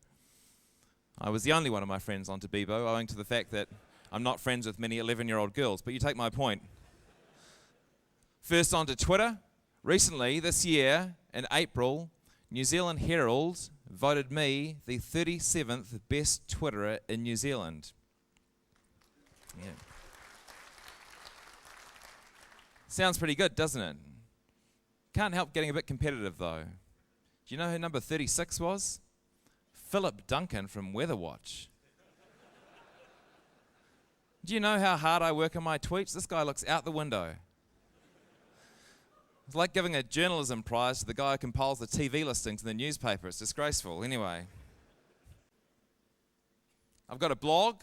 I was the only one of my friends onto Bebo, owing to the fact that I'm not friends with many 11-year-old girls, but you take my point. First onto Twitter. Recently, this year, in April, New Zealand Herald voted me the 37th best Twitterer in New Zealand. Yeah. Sounds pretty good, doesn't it? Can't help getting a bit competitive, though. Do you know who number 36 was? Philip Duncan from Weather Watch. Do you know how hard I work on my tweets? This guy looks out the window. It's like giving a journalism prize to the guy who compiles the TV listings in the newspaper. It's disgraceful. Anyway. I've got a blog.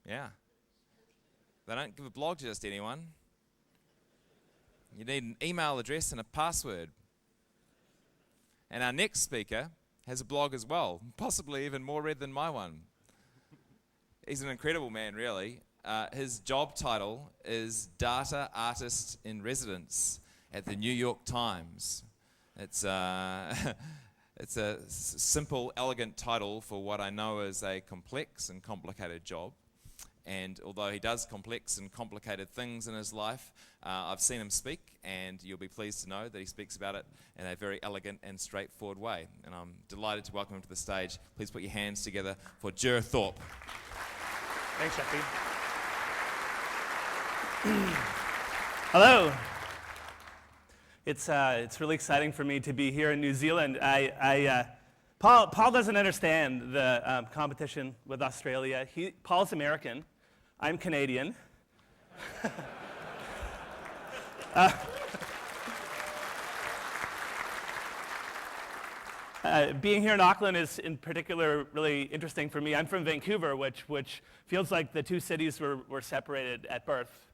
Yeah. They don't give a blog to just anyone. You need an email address and a password. And our next speaker has a blog as well, possibly even more read than my one. He's an incredible man, really. His job title is Data Artist in Residence at the New York Times. It's a simple, elegant title for what I know is a complex and complicated job. And although he does complex and complicated things in his life, I've seen him speak, and you'll be pleased to know that he speaks about it in a very elegant and straightforward way. And I'm delighted to welcome him to the stage. Please put your hands together for Jer Thorp. Thanks, Jeffy. Hello. It's really exciting for me to be here in New Zealand. Paul doesn't understand the competition with Australia. Paul's American. I'm Canadian. Being here in Auckland is in particular really interesting for me. I'm from Vancouver, which feels like the two cities were separated at birth.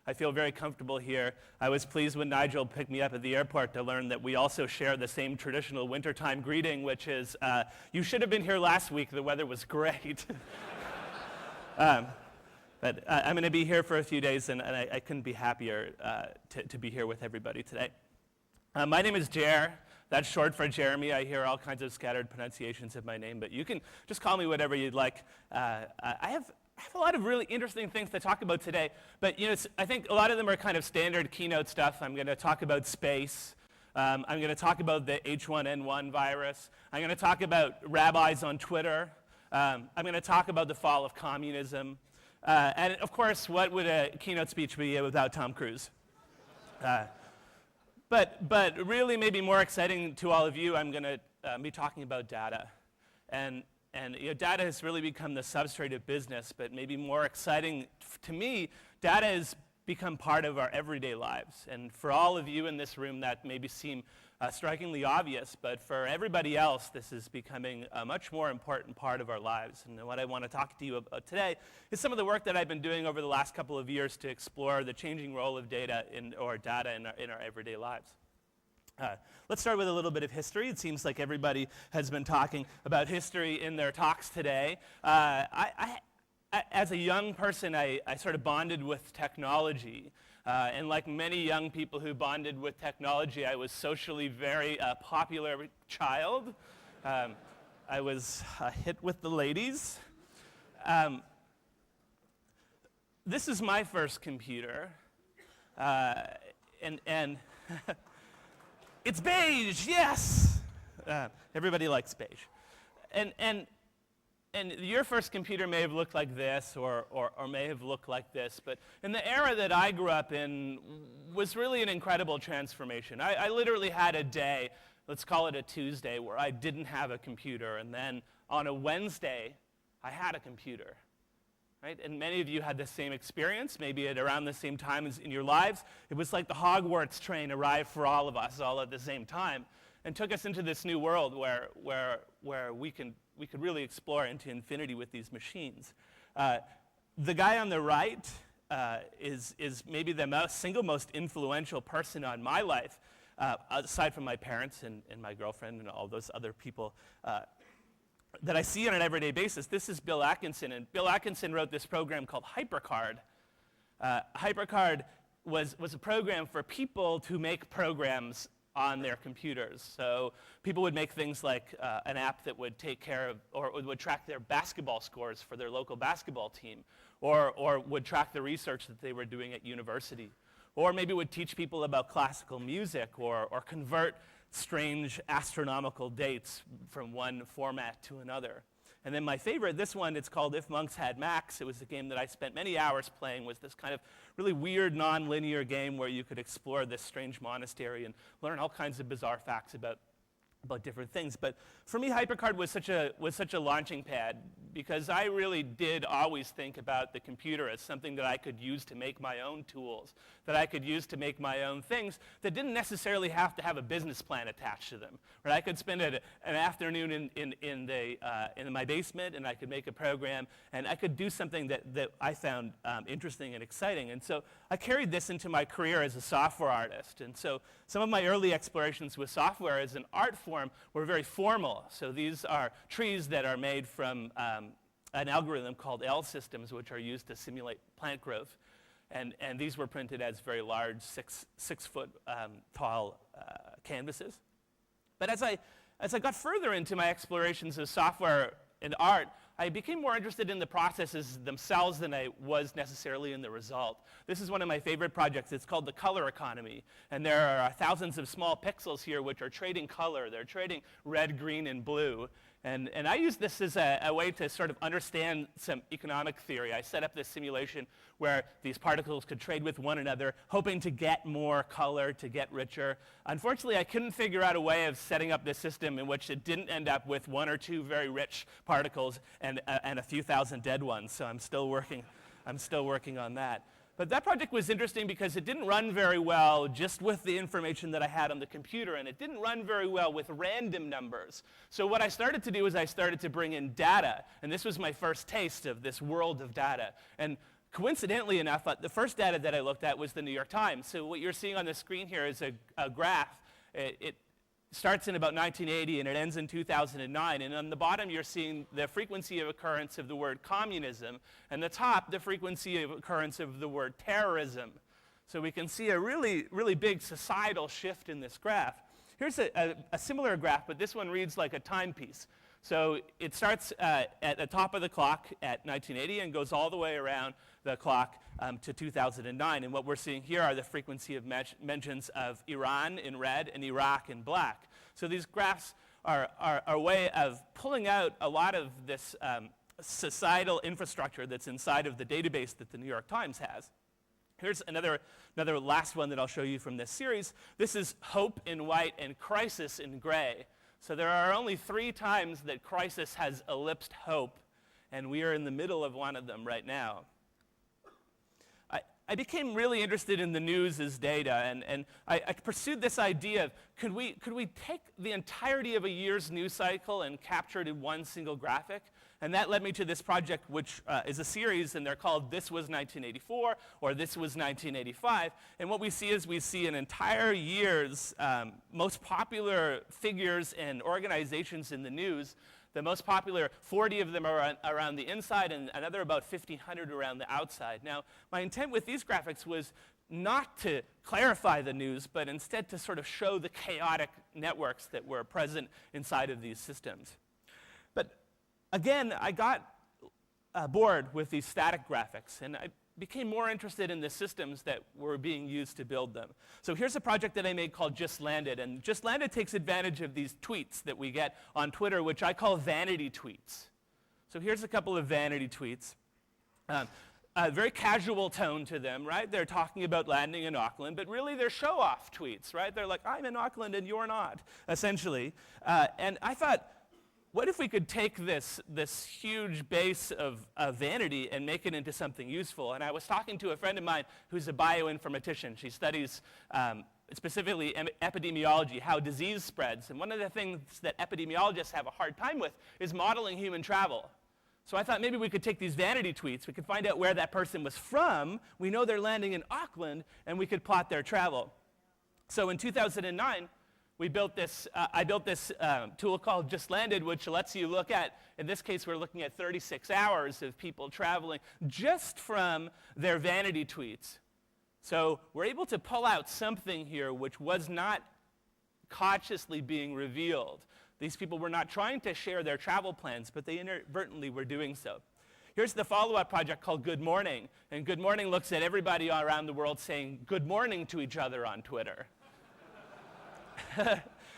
I feel very comfortable here. I was pleased when Nigel picked me up at the airport to learn that we also share the same traditional wintertime greeting, which is, you should have been here last week, the weather was great. But I'm going to be here for a few days, and I couldn't be happier to be here with everybody today. My name is Jer. That's short for Jeremy. I hear all kinds of scattered pronunciations of my name, but you can just call me whatever you'd like. I have a lot of really interesting things to talk about today, but I think a lot of them are kind of standard Keynote stuff. I'm going to talk about space. I'm going to talk about the H1N1 virus. I'm going to talk about rabbis on Twitter. I'm going to talk about the fall of communism. And of course, what would a keynote speech be without Tom Cruise? But really, maybe more exciting to all of you, I'm going to be talking about data. And data has really become the substrate of business, but maybe more exciting to me, data has become part of our everyday lives. And for all of you in this room, that maybe seem strikingly obvious, but for everybody else, this is becoming a much more important part of our lives. And what I want to talk to you about today is some of the work that I've been doing over the last couple of years to explore the changing role of data in our everyday lives. Let's start with a little bit of history. It seems like everybody has been talking about history in their talks today. As a young person, I sort of bonded with technology. And like many young people who bonded with technology, I was socially very popular child. I was a hit with the ladies. This is my first computer. And it's beige, yes! Everybody likes beige. And your first computer may have looked like this or may have looked like this, but in the era that I grew up in was really an incredible transformation. I literally had a day, let's call it a Tuesday, where I didn't have a computer, and then on a Wednesday, I had a computer. Right? And many of you had the same experience, maybe at around the same time as in your lives. It was like the Hogwarts train arrived for all of us all at the same time and took us into this new world where we could really explore into infinity with these machines. The guy on the right is maybe the single most influential person on my life, aside from my parents and my girlfriend and all those other people that I see on an everyday basis. This is Bill Atkinson, and Bill Atkinson wrote this program called HyperCard. HyperCard was a program for people to make programs on their computers. So people would make things like an app that would take care of, or would track their basketball scores for their local basketball team, or would track the research that they were doing at university, or maybe would teach people about classical music, or convert strange astronomical dates from one format to another. And then my favorite, this one, it's called If Monks Had Macs. It was a game that I spent many hours playing. Was this kind of really weird, non-linear game where you could explore this strange monastery and learn all kinds of bizarre facts about different things. But for me, HyperCard was such a launching pad, because I really did always think about the computer as something that I could use to make my own tools, that I could use to make my own things that didn't necessarily have to have a business plan attached to them. Right? I could spend an afternoon in my basement, and I could make a program, and I could do something that I found interesting and exciting. And so I carried this into my career as a software artist. And so some of my early explorations with software as an art form were very formal. So these are trees that are made from an algorithm called L systems, which are used to simulate plant growth. And these were printed as very large, six foot tall canvases. But as I got further into my explorations of software and art, I became more interested in the processes themselves than I was necessarily in the result. This is one of my favorite projects. It's called the color economy. And there are thousands of small pixels here which are trading color. They're trading red, green, and blue. And I use this as a way to sort of understand some economic theory. I set up this simulation where these particles could trade with one another, hoping to get more color, to get richer. Unfortunately, I couldn't figure out a way of setting up this system in which it didn't end up with one or two very rich particles and a few thousand dead ones. So I'm still working on that. But that project was interesting because it didn't run very well just with the information that I had on the computer, and it didn't run very well with random numbers. So what I started to do is I started to bring in data, and this was my first taste of this world of data. And coincidentally enough, the first data that I looked at was the New York Times. So what you're seeing on the screen here is a graph. It starts in about 1980 and it ends in 2009. And on the bottom, you're seeing the frequency of occurrence of the word communism, and the top, the frequency of occurrence of the word terrorism. So we can see a really, really big societal shift in this graph. Here's a similar graph, but this one reads like a timepiece. So it starts at the top of the clock at 1980 and goes all the way around the clock to 2009. And what we're seeing here are the frequency of mentions of Iran in red and Iraq in black. So these graphs are a way of pulling out a lot of this societal infrastructure that's inside of the database that the New York Times has. Here's another last one that I'll show you from this series. This is hope in white and crisis in gray. So there are only 3 times that crisis has eclipsed hope, and we are in the middle of one of them right now. I became really interested in the news as data, and I pursued this idea of could we take the entirety of a year's news cycle and capture it in one single graphic? And that led me to this project, which is a series, and they're called This Was 1984 or This Was 1985. And what we see is we see an entire year's most popular figures and organizations in the news. The most popular, 40 of them are around the inside and another about 1,500 around the outside. Now, my intent with these graphics was not to clarify the news, but instead to sort of show the chaotic networks that were present inside of these systems. But again, I got bored with these static graphics, and I became more interested in the systems that were being used to build them. So here's a project that I made called Just Landed, and Just Landed takes advantage of these tweets that we get on Twitter, which I call vanity tweets. So here's a couple of vanity tweets. A very casual tone to them, right? They're talking about landing in Auckland, but really they're show-off tweets, right? They're like, I'm in Auckland and you're not, essentially. And I thought, what if we could take this huge base of vanity and make it into something useful? And I was talking to a friend of mine who's a bioinformatician. She studies specifically epidemiology, how disease spreads. And one of the things that epidemiologists have a hard time with is modeling human travel. So I thought maybe we could take these vanity tweets, we could find out where that person was from, we know they're landing in Auckland, and we could plot their travel. So in 2009, I built this tool called Just Landed, which lets you look at, in this case, we're looking at 36 hours of people traveling just from their vanity tweets. So we're able to pull out something here which was not consciously being revealed. These people were not trying to share their travel plans, but they inadvertently were doing so. Here's the follow-up project called Good Morning. And Good Morning looks at everybody around the world saying good morning to each other on Twitter.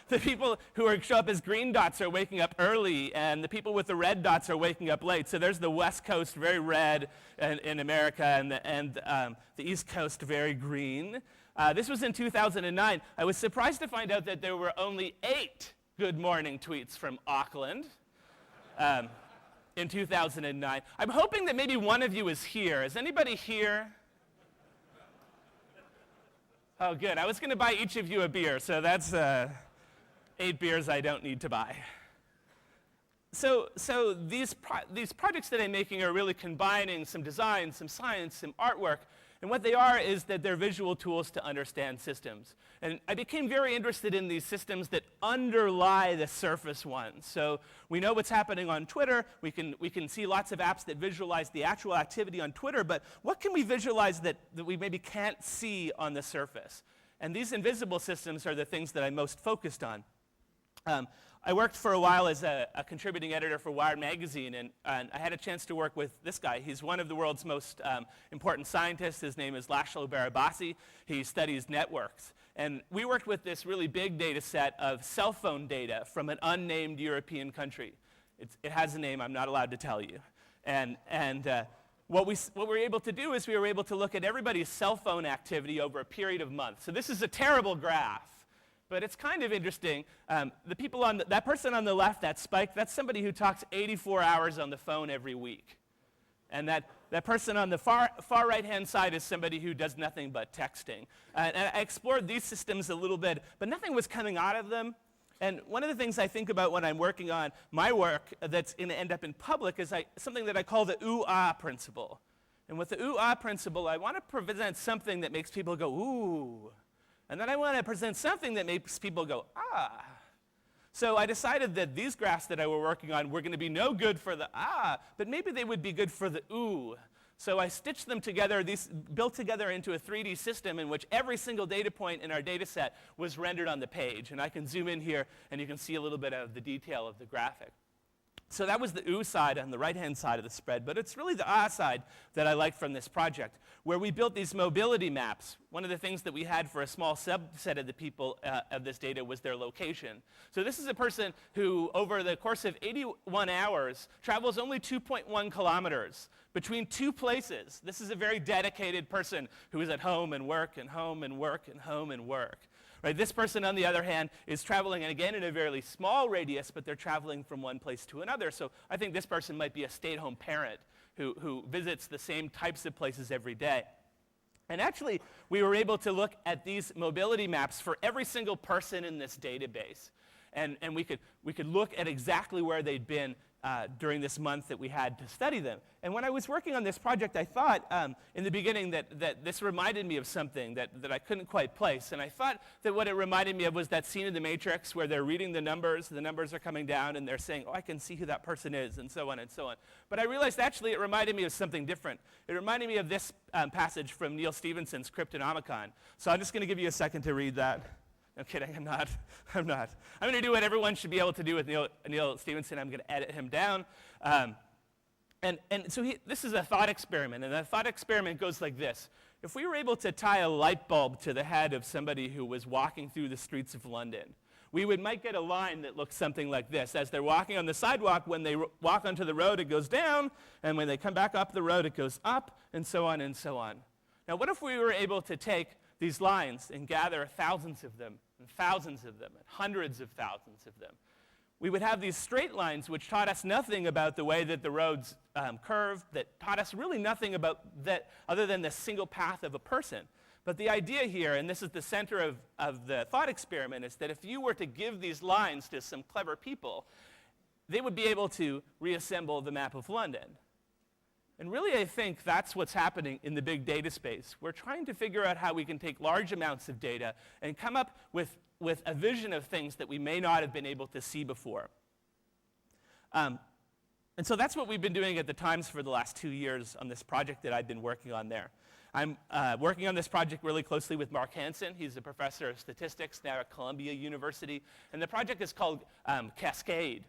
The people who show up as green dots are waking up early, and the people with the red dots are waking up late. So there's the West Coast, very red in America, and the East Coast, very green. This was in 2009. I was surprised to find out that there were only 8 good morning tweets from Auckland in 2009. I'm hoping that maybe one of you is here. Is anybody here? Oh, good. I was going to buy each of you a beer, so that's 8 beers I don't need to buy. So these projects that I'm making are really combining some design, some science, some artwork, and what they are is that they're visual tools to understand systems. And I became very interested in these systems that underlie the surface ones. So we know what's happening on Twitter. We can see lots of apps that visualize the actual activity on Twitter, but what can we visualize that we maybe can't see on the surface? And these invisible systems are the things that I'm most focused on. I worked for a while as a contributing editor for Wired magazine, and I had a chance to work with this guy. He's one of the world's most important scientists. His name is Laszlo Barabasi. He studies networks. And we worked with this really big data set of cell phone data from an unnamed European country. It has a name I'm not allowed to tell you. And what we were able to do is we were able to look at everybody's cell phone activity over a period of months. So this is a terrible graph. But it's kind of interesting. The people that person on the left, that spike, that's somebody who talks 84 hours on the phone every week. And that person on the far right-hand side is somebody who does nothing but texting. And I explored these systems a little bit, but nothing was coming out of them. And one of the things I think about when I'm working on my work that's going to end up in public is something that I call the ooh-ah principle. And with the ooh-ah principle, I want to present something that makes people go, ooh. And then I want to present something that makes people go, ah. So I decided that these graphs that I were working on were going to be no good for the ah, but maybe they would be good for the ooh. So I stitched them together, these built together into a 3D system in which every single data point in our data set was rendered on the page. And I can zoom in here and you can see a little bit of the detail of the graphic. So that was the ooh side on the right-hand side of the spread, but it's really the ah side that I like from this project, where we built these mobility maps. One of the things that we had for a small subset of the people of this data was their location. So this is a person who, over the course of 81 hours, travels only 2.1 kilometers between two places. This is a very dedicated person who is at home and work and home and work and home and work. Right, this person, on the other hand, is traveling, and again, in a very small radius, but they're traveling from one place to another. So I think this person might be a stay-at-home parent who visits the same types of places every day. And actually, we were able to look at these mobility maps for every single person in this database. And we could look at exactly where they'd been during this month that we had to study them. And when I was working on this project, I thought in the beginning that this reminded me of something that I couldn't quite place. And I thought that what it reminded me of was that scene in The Matrix where they're reading the numbers are coming down, and they're saying, oh, I can see who that person is, and so on and so on. But I realized actually it reminded me of something different. It reminded me of this passage from Neil Stephenson's Cryptonomicon. So I'm just going to give you a second to read that. No kidding, I'm not. I'm going to do what everyone should be able to do with Neil Stephenson. I'm going to edit him down. And so this is a thought experiment, and the thought experiment goes like this. If we were able to tie a light bulb to the head of somebody who was walking through the streets of London, we might get a line that looks something like this. As they're walking on the sidewalk, when they walk onto the road, it goes down, and when they come back up the road, it goes up, and so on and so on. Now, what if we were able to take these lines and gather thousands of them, and thousands of them, and hundreds of thousands of them? We would have these straight lines which taught us nothing about the way that the roads curved, that taught us really nothing about that other than the single path of a person. But the idea here, and this is the center of the thought experiment, is that if you were to give these lines to some clever people, they would be able to reassemble the map of London. And really, I think that's what's happening in the big data space. We're trying to figure out how we can take large amounts of data and come up with a vision of things that we may not have been able to see before. And so that's what we've been doing at the Times for the last 2 years on this project that I've been working on there. I'm working on this project really closely with Mark Hansen. He's a professor of statistics now at Columbia University. And the project is called Cascade.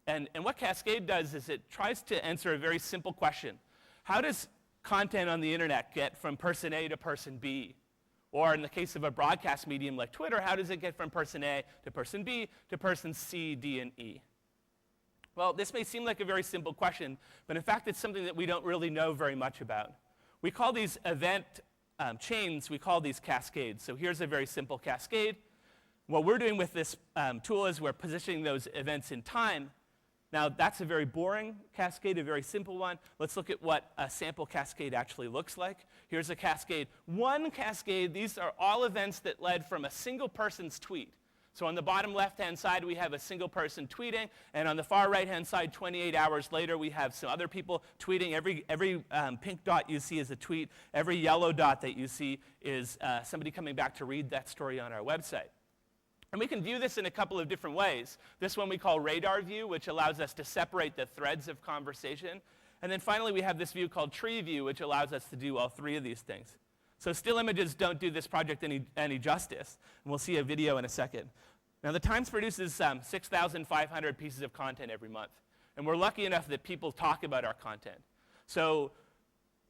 And what Cascade does is it tries to answer a very simple question. How does content on the internet get from person A to person B? Or in the case of a broadcast medium like Twitter, how does it get from person A to person B to person C, D, and E? Well, this may seem like a very simple question, but in fact it's something that we don't really know very much about. We call these event chains, we call these cascades. So here's a very simple cascade. What we're doing with this tool is we're positioning those events in time. Now, that's a very boring cascade, a very simple one. Let's look at what a sample cascade actually looks like. Here's a cascade. One cascade, these are all events that led from a single person's tweet. So on the bottom left-hand side, we have a single person tweeting, and on the far right-hand side, 28 hours later, we have some other people tweeting. Every pink dot you see is a tweet. Every yellow dot that you see is somebody coming back to read that story on our website. And we can view this in a couple of different ways. This one we call radar view, which allows us to separate the threads of conversation. And then finally, we have this view called tree view, which allows us to do all three of these things. So still images don't do this project any justice. And we'll see a video in a second. Now, the Times produces 6,500 pieces of content every month. And we're lucky enough that people talk about our content. So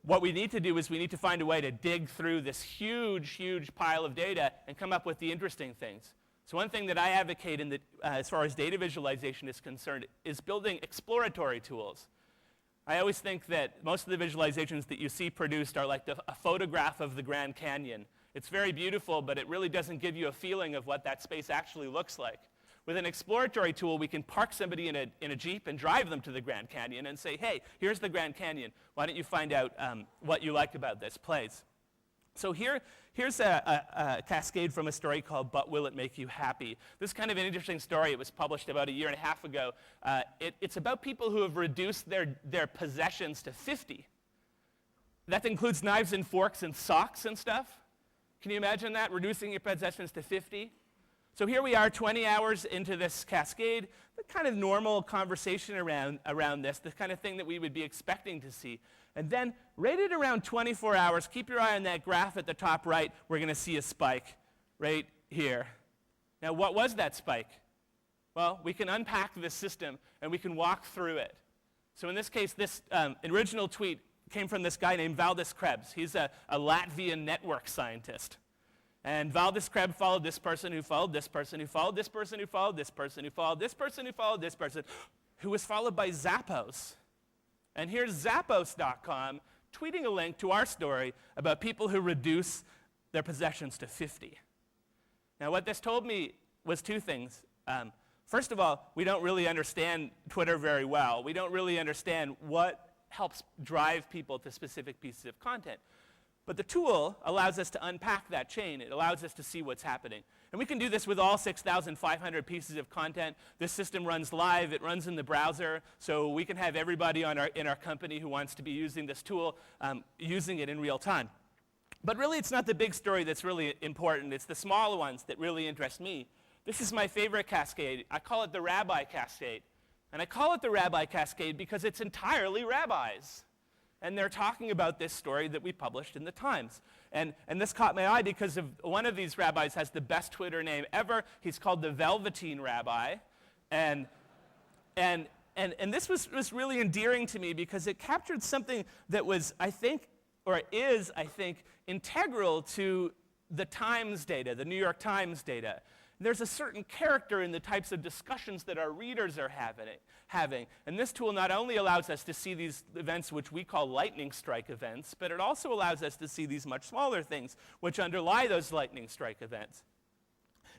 what we need to do is we need to find a way to dig through this huge, huge pile of data and come up with the interesting things. So one thing that I advocate as far as data visualization is concerned is building exploratory tools. I always think that most of the visualizations that you see produced are like a photograph of the Grand Canyon. It's very beautiful, but it really doesn't give you a feeling of what that space actually looks like. With an exploratory tool, we can park somebody in a Jeep and drive them to the Grand Canyon and say, hey, here's the Grand Canyon. Why don't you find out what you like about this place? So here's a cascade from a story called But Will It Make You Happy? This is kind of an interesting story. It was published about a year and a half ago. It's about people who have reduced their possessions to 50. That includes knives and forks and socks and stuff. Can you imagine that, reducing your possessions to 50? So here we are 20 hours into this cascade, the kind of normal conversation around this, the kind of thing that we would be expecting to see. And then right at around 24 hours, keep your eye on that graph at the top right, we're going to see a spike right here. Now, what was that spike? Well, we can unpack this system and we can walk through it. So in this case, this original tweet came from this guy named Valdis Krebs. He's a Latvian network scientist. And Valdis Krebs followed this person who followed this person who followed this person who followed this person who followed this person who followed this person, who was followed by Zappos. And here's Zappos.com tweeting a link to our story about people who reduce their possessions to 50. Now, what this told me was two things. First of all, we don't really understand Twitter very well. We don't really understand what helps drive people to specific pieces of content. But the tool allows us to unpack that chain. It allows us to see what's happening. And we can do this with all 6,500 pieces of content. This system runs live. It runs in the browser. So we can have everybody in our company who wants to be using this tool using it in real time. But really, it's not the big story that's really important. It's the smaller ones that really interest me. This is my favorite cascade. I call it the Rabbi Cascade. And I call it the Rabbi Cascade because it's entirely rabbis. And they're talking about this story that we published in the Times. And this caught my eye because one of these rabbis has the best Twitter name ever. He's called the Velveteen Rabbi. And this was really endearing to me because it captured something that was, I think, or is, I think, integral to the Times data, the New York Times data. There's a certain character in the types of discussions that our readers are having. And this tool not only allows us to see these events which we call lightning strike events, but it also allows us to see these much smaller things which underlie those lightning strike events.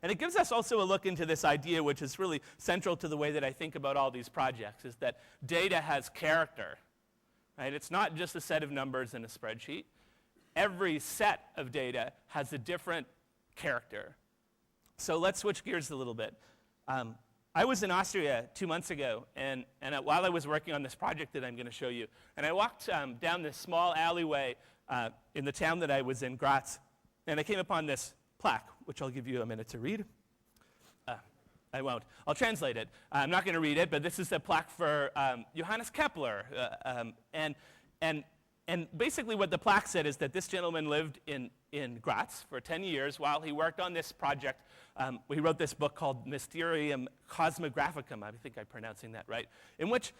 And it gives us also a look into this idea, which is really central to the way that I think about all these projects, is that data has character. Right? It's not just a set of numbers in a spreadsheet. Every set of data has a different character. So let's switch gears a little bit. I was in Austria 2 months ago, and while I was working on this project that I'm going to show you, and I walked down this small alleyway in the town that I was in, Graz, and I came upon this plaque, which I'll give you a minute to read. I won't. I'll translate it. I'm not going to read it, but this is a plaque for Johannes Kepler. And basically what the plaque said is that this gentleman lived in Graz for 10 years while he worked on this project. He wrote this book called Mysterium Cosmographicum, I think I'm pronouncing that right, in which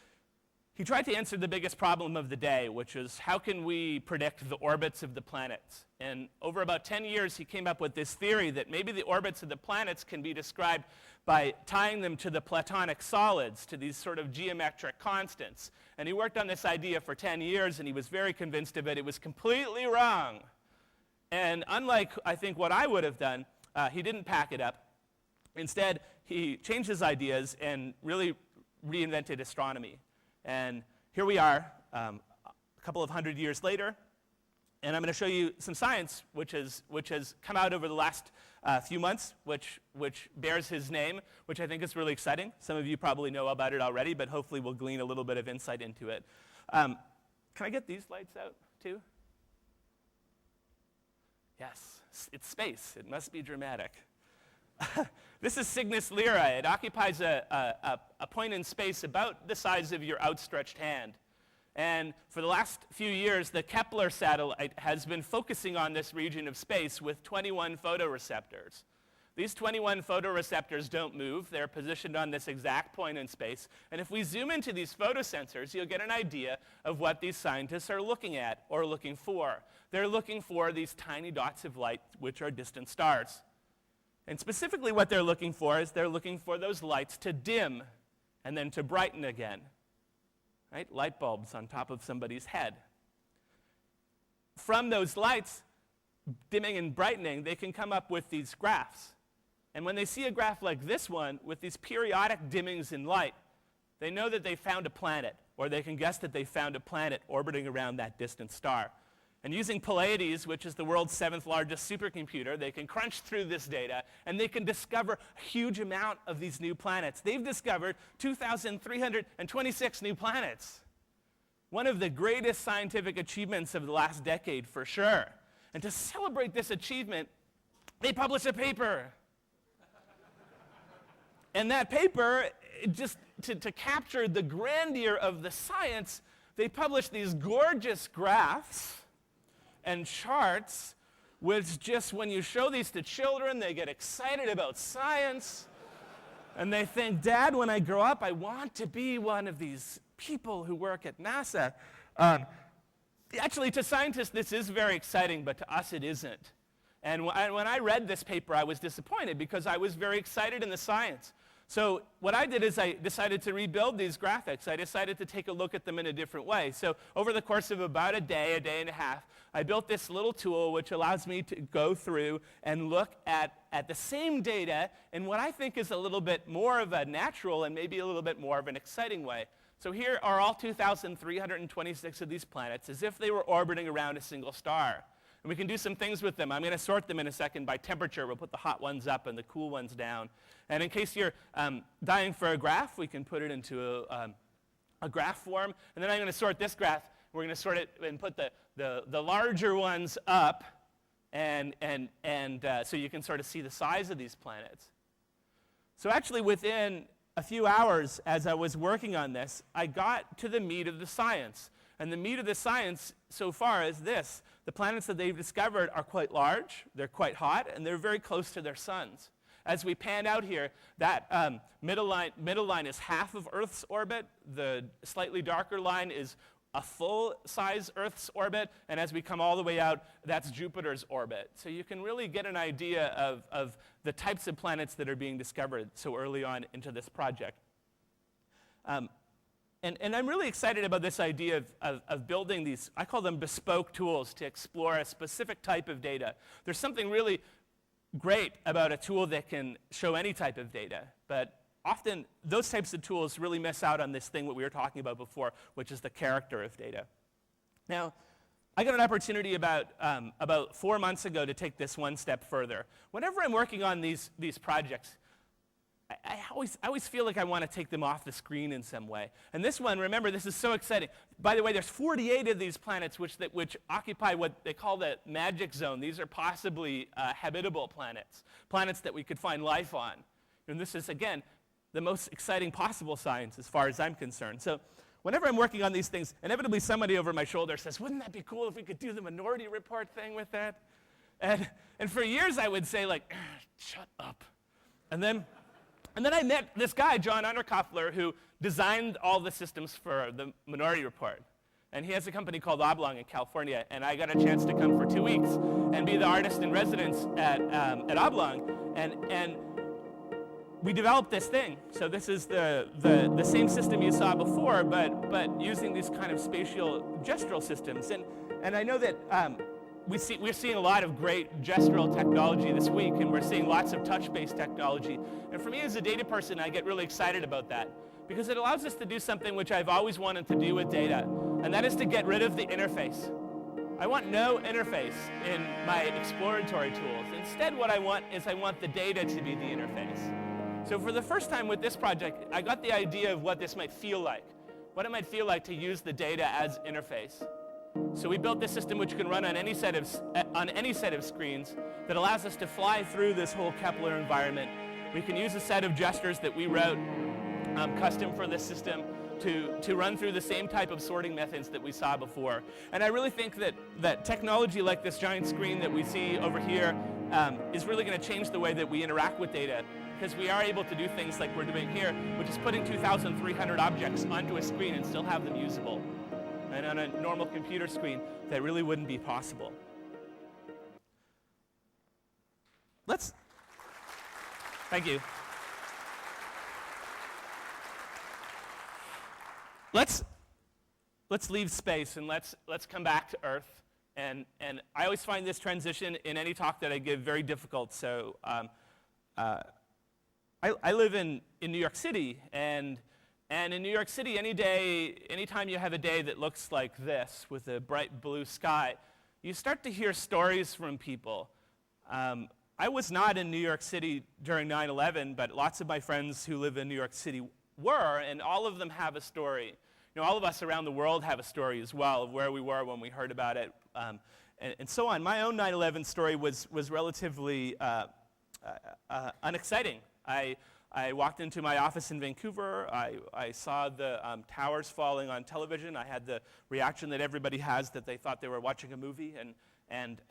he tried to answer the biggest problem of the day, which is how can we predict the orbits of the planets? And over about 10 years, he came up with this theory that maybe the orbits of the planets can be described by tying them to the Platonic solids, to these sort of geometric constants. And he worked on this idea for 10 years, and he was very convinced of it. It was completely wrong. And unlike, I think, what I would have done, he didn't pack it up. Instead, he changed his ideas and really reinvented astronomy. And here we are, a couple of hundred years later, and I'm going to show you some science which has come out over the last few months, which bears his name, which I think is really exciting. Some of you probably know about it already, but hopefully we'll glean a little bit of insight into it. Can I get these lights out too? Yes, it's space. It must be dramatic. This is Cygnus Lyrae. It occupies a point in space about the size of your outstretched hand. And for the last few years, the Kepler satellite has been focusing on this region of space with 21 photoreceptors. These 21 photoreceptors don't move. They're positioned on this exact point in space. And if we zoom into these photosensors, you'll get an idea of what these scientists are looking at or looking for. They're looking for these tiny dots of light, which are distant stars. And specifically what they're looking for is they're looking for those lights to dim and then to brighten again. Right? Light bulbs on top of somebody's head. From those lights dimming and brightening, they can come up with these graphs. And when they see a graph like this one with these periodic dimmings in light, they know that they found a planet, or they can guess that they found a planet orbiting around that distant star. And using Pleiades, which is the world's 7th largest supercomputer, they can crunch through this data, and they can discover a huge amount of these new planets. They've discovered 2,326 new planets. One of the greatest scientific achievements of the last decade, for sure. And to celebrate this achievement, they publish a paper. And that paper, just to capture the grandeur of the science, they publish these gorgeous graphs and charts, which just when you show these to children, they get excited about science. And they think, Dad, when I grow up, I want to be one of these people who work at NASA. Actually, to scientists, this is very exciting, but to us, it isn't. And when I read this paper, I was disappointed because I was very excited in the science. So what I did is I decided to rebuild these graphics. I decided to take a look at them in a different way. So over the course of about a day and a half, I built this little tool which allows me to go through and look at the same data in what I think is a little bit more of a natural and maybe a little bit more of an exciting way. So here are all 2,326 of these planets as if they were orbiting around a single star. And we can do some things with them. I'm going to sort them in a second by temperature. We'll put the hot ones up and the cool ones down. And in case you're dying for a graph, we can put it into a graph form. And then I'm going to sort this graph. We're going to sort it and put the larger ones up, and so you can sort of see the size of these planets. So actually within a few hours as I was working on this, I got to the meat of the science. And the meat of the science so far is this. The planets that they've discovered are quite large, they're quite hot, and they're very close to their suns. As we pan out here, that middle line is half of Earth's orbit. The slightly darker line is a full-size Earth's orbit, and as we come all the way out, that's Jupiter's orbit. So you can really get an idea of the types of planets that are being discovered so early on into this project. And I'm really excited about this idea of building these, I call them bespoke tools to explore a specific type of data. There's something really great about a tool that can show any type of data, but often those types of tools really miss out on this thing that we were talking about before, which is the character of data. Now, I got an opportunity about 4 months ago to take this one step further. Whenever I'm working on these projects, I always feel like I want to take them off the screen in some way. And this one, remember, this is so exciting. By the way, there's 48 of these planets which occupy what they call the magic zone. These are possibly habitable planets, planets that we could find life on. And this is, again, the most exciting possible science as far as I'm concerned. So whenever I'm working on these things, inevitably somebody over my shoulder says, wouldn't that be cool if we could do the Minority Report thing with that? And for years I would say, like, shut up. And then I met this guy, John Underkoffler, who designed all the systems for the Minority Report. And he has a company called Oblong in California, and I got a chance to come for 2 weeks and be the artist in residence at Oblong. And we developed this thing. So this is the same system you saw before, but using these kind of spatial gestural systems. And I know that we're seeing a lot of great gestural technology this week, and we're seeing lots of touch-based technology. And for me as a data person, I get really excited about that because it allows us to do something which I've always wanted to do with data, and that is to get rid of the interface. I want no interface in my exploratory tools. Instead, what I want the data to be the interface. So for the first time with this project, I got the idea of what this might feel like, what it might feel like to use the data as interface. So we built this system which can run on any set of screens that allows us to fly through this whole Kepler environment. We can use a set of gestures that we wrote custom for this system to run through the same type of sorting methods that we saw before. And I really think that technology like this giant screen that we see over here is really going to change the way that we interact with data, because we are able to do things like we're doing here, which is putting 2,300 objects onto a screen and still have them usable. And on a normal computer screen, that really wouldn't be possible. Thank you. Let's leave space and let's come back to Earth. And I always find this transition in any talk that I give very difficult. So I live in New York City, and in New York City, anytime you have a day that looks like this with a bright blue sky, you start to hear stories from people. I was not in New York City during 9/11, but lots of my friends who live in New York City were, and all of them have a story. You know, all of us around the world have a story as well of where we were when we heard about it, and so on. My own 9/11 story was relatively unexciting. I walked into my office in Vancouver. I saw the towers falling on television. I had the reaction that everybody has, that they thought they were watching a movie, and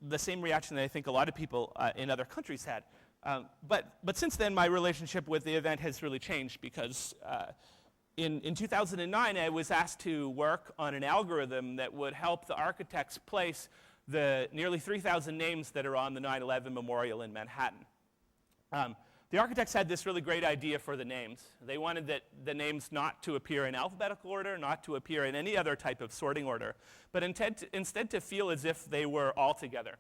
the same reaction that I think a lot of people in other countries had. But since then, my relationship with the event has really changed because in 2009, I was asked to work on an algorithm that would help the architects place the nearly 3,000 names that are on the 9/11 memorial in Manhattan. The architects had this really great idea for the names. They wanted the names not to appear in alphabetical order, not to appear in any other type of sorting order, but instead to feel as if they were all together.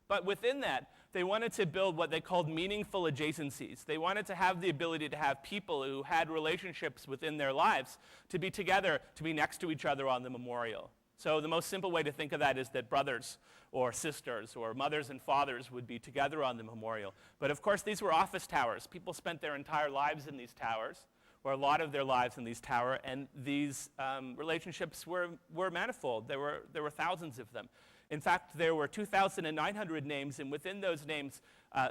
But within that, they wanted to build what they called meaningful adjacencies. They wanted to have the ability to have people who had relationships within their lives to be together, to be next to each other on the memorial. So the most simple way to think of that is that brothers or sisters or mothers and fathers would be together on the memorial. But of course, these were office towers. People spent their entire lives in these towers, or a lot of their lives in these towers, and these relationships were manifold. There were thousands of them. In fact, there were 2,900 names, and within those names,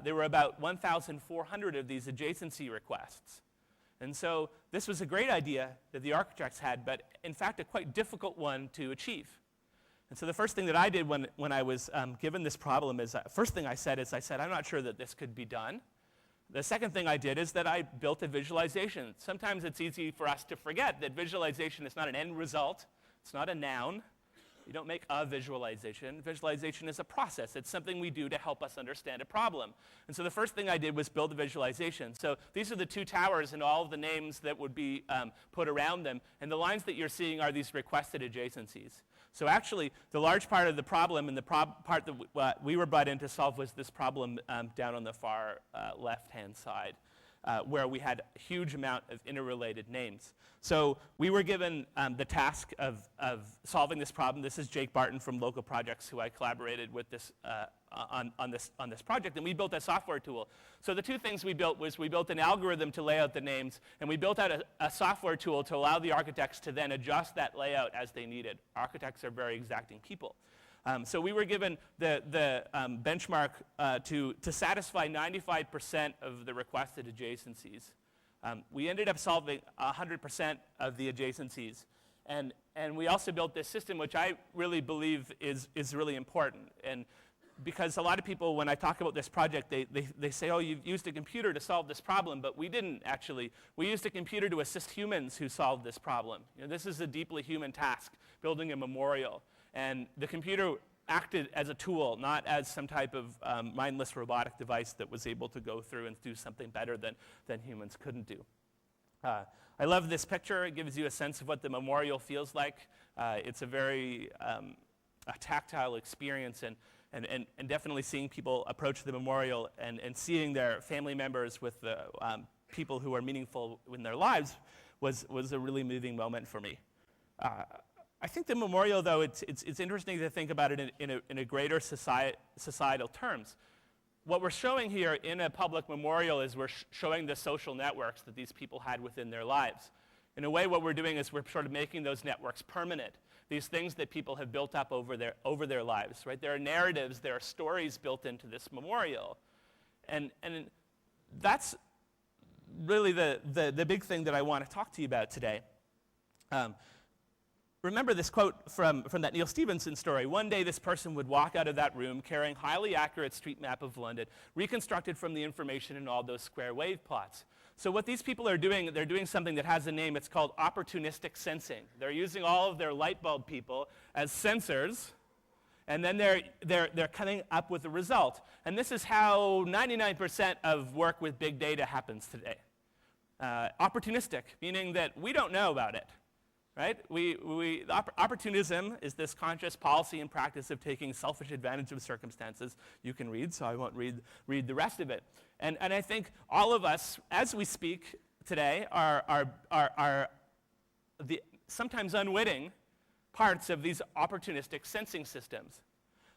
there were about 1,400 of these adjacency requests. And so this was a great idea that the architects had, but in fact, a quite difficult one to achieve. And so the first thing that I did when I was given this problem is, first thing I said, I'm not sure that this could be done. The second thing I did is that I built a visualization. Sometimes it's easy for us to forget that visualization is not an end result. It's not a noun. You don't make a visualization. Visualization is a process. It's something we do to help us understand a problem. And so the first thing I did was build a visualization. So these are the two towers and all of the names that would be put around them. And the lines that you're seeing are these requested adjacencies. So actually, the large part of the problem and the part that we were brought in to solve was this problem down on the far left-hand side, where we had a huge amount of interrelated names. So we were given the task of solving this problem. This is Jake Barton from Local Projects, who I collaborated with on this project, and we built a software tool. So the two things we built was we built an algorithm to lay out the names, and we built out a software tool to allow the architects to then adjust that layout as they needed. Architects are very exacting people. So we were given the benchmark to satisfy 95% of the requested adjacencies. We ended up solving 100% of the adjacencies. And we also built this system, which I really believe is really important. And because a lot of people, when I talk about this project, they say, oh, you've used a computer to solve this problem, but we didn't actually. We used a computer to assist humans who solved this problem. You know, this is a deeply human task, building a memorial. And the computer acted as a tool, not as some type of mindless robotic device that was able to go through and do something better than humans couldn't do. I love this picture. It gives you a sense of what the memorial feels like. It's a very a tactile experience, and definitely seeing people approach the memorial and seeing their family members with the people who are meaningful in their lives was a really moving moment for me. I think the memorial, though, it's interesting to think about it in a greater societal terms. What we're showing here in a public memorial is we're showing the social networks that these people had within their lives. In a way, what we're doing is we're sort of making those networks permanent. These things that people have built up over their lives, right? There are narratives, there are stories built into this memorial, and that's really the big thing that I want to talk to you about today. Remember this quote from that Neil Stephenson story. One day this person would walk out of that room carrying a highly accurate street map of London, reconstructed from the information in all those square wave plots. So what these people are doing, they're doing something that has a name. It's called opportunistic sensing. They're using all of their light bulb people as sensors, and then they're coming up with a result. And this is how 99% of work with big data happens today. Opportunistic, meaning that we don't know about it. Right? Opportunism is this conscious policy and practice of taking selfish advantage of circumstances. You can read, so I won't read the rest of it. And I think all of us, as we speak today, are the sometimes unwitting parts of these opportunistic sensing systems.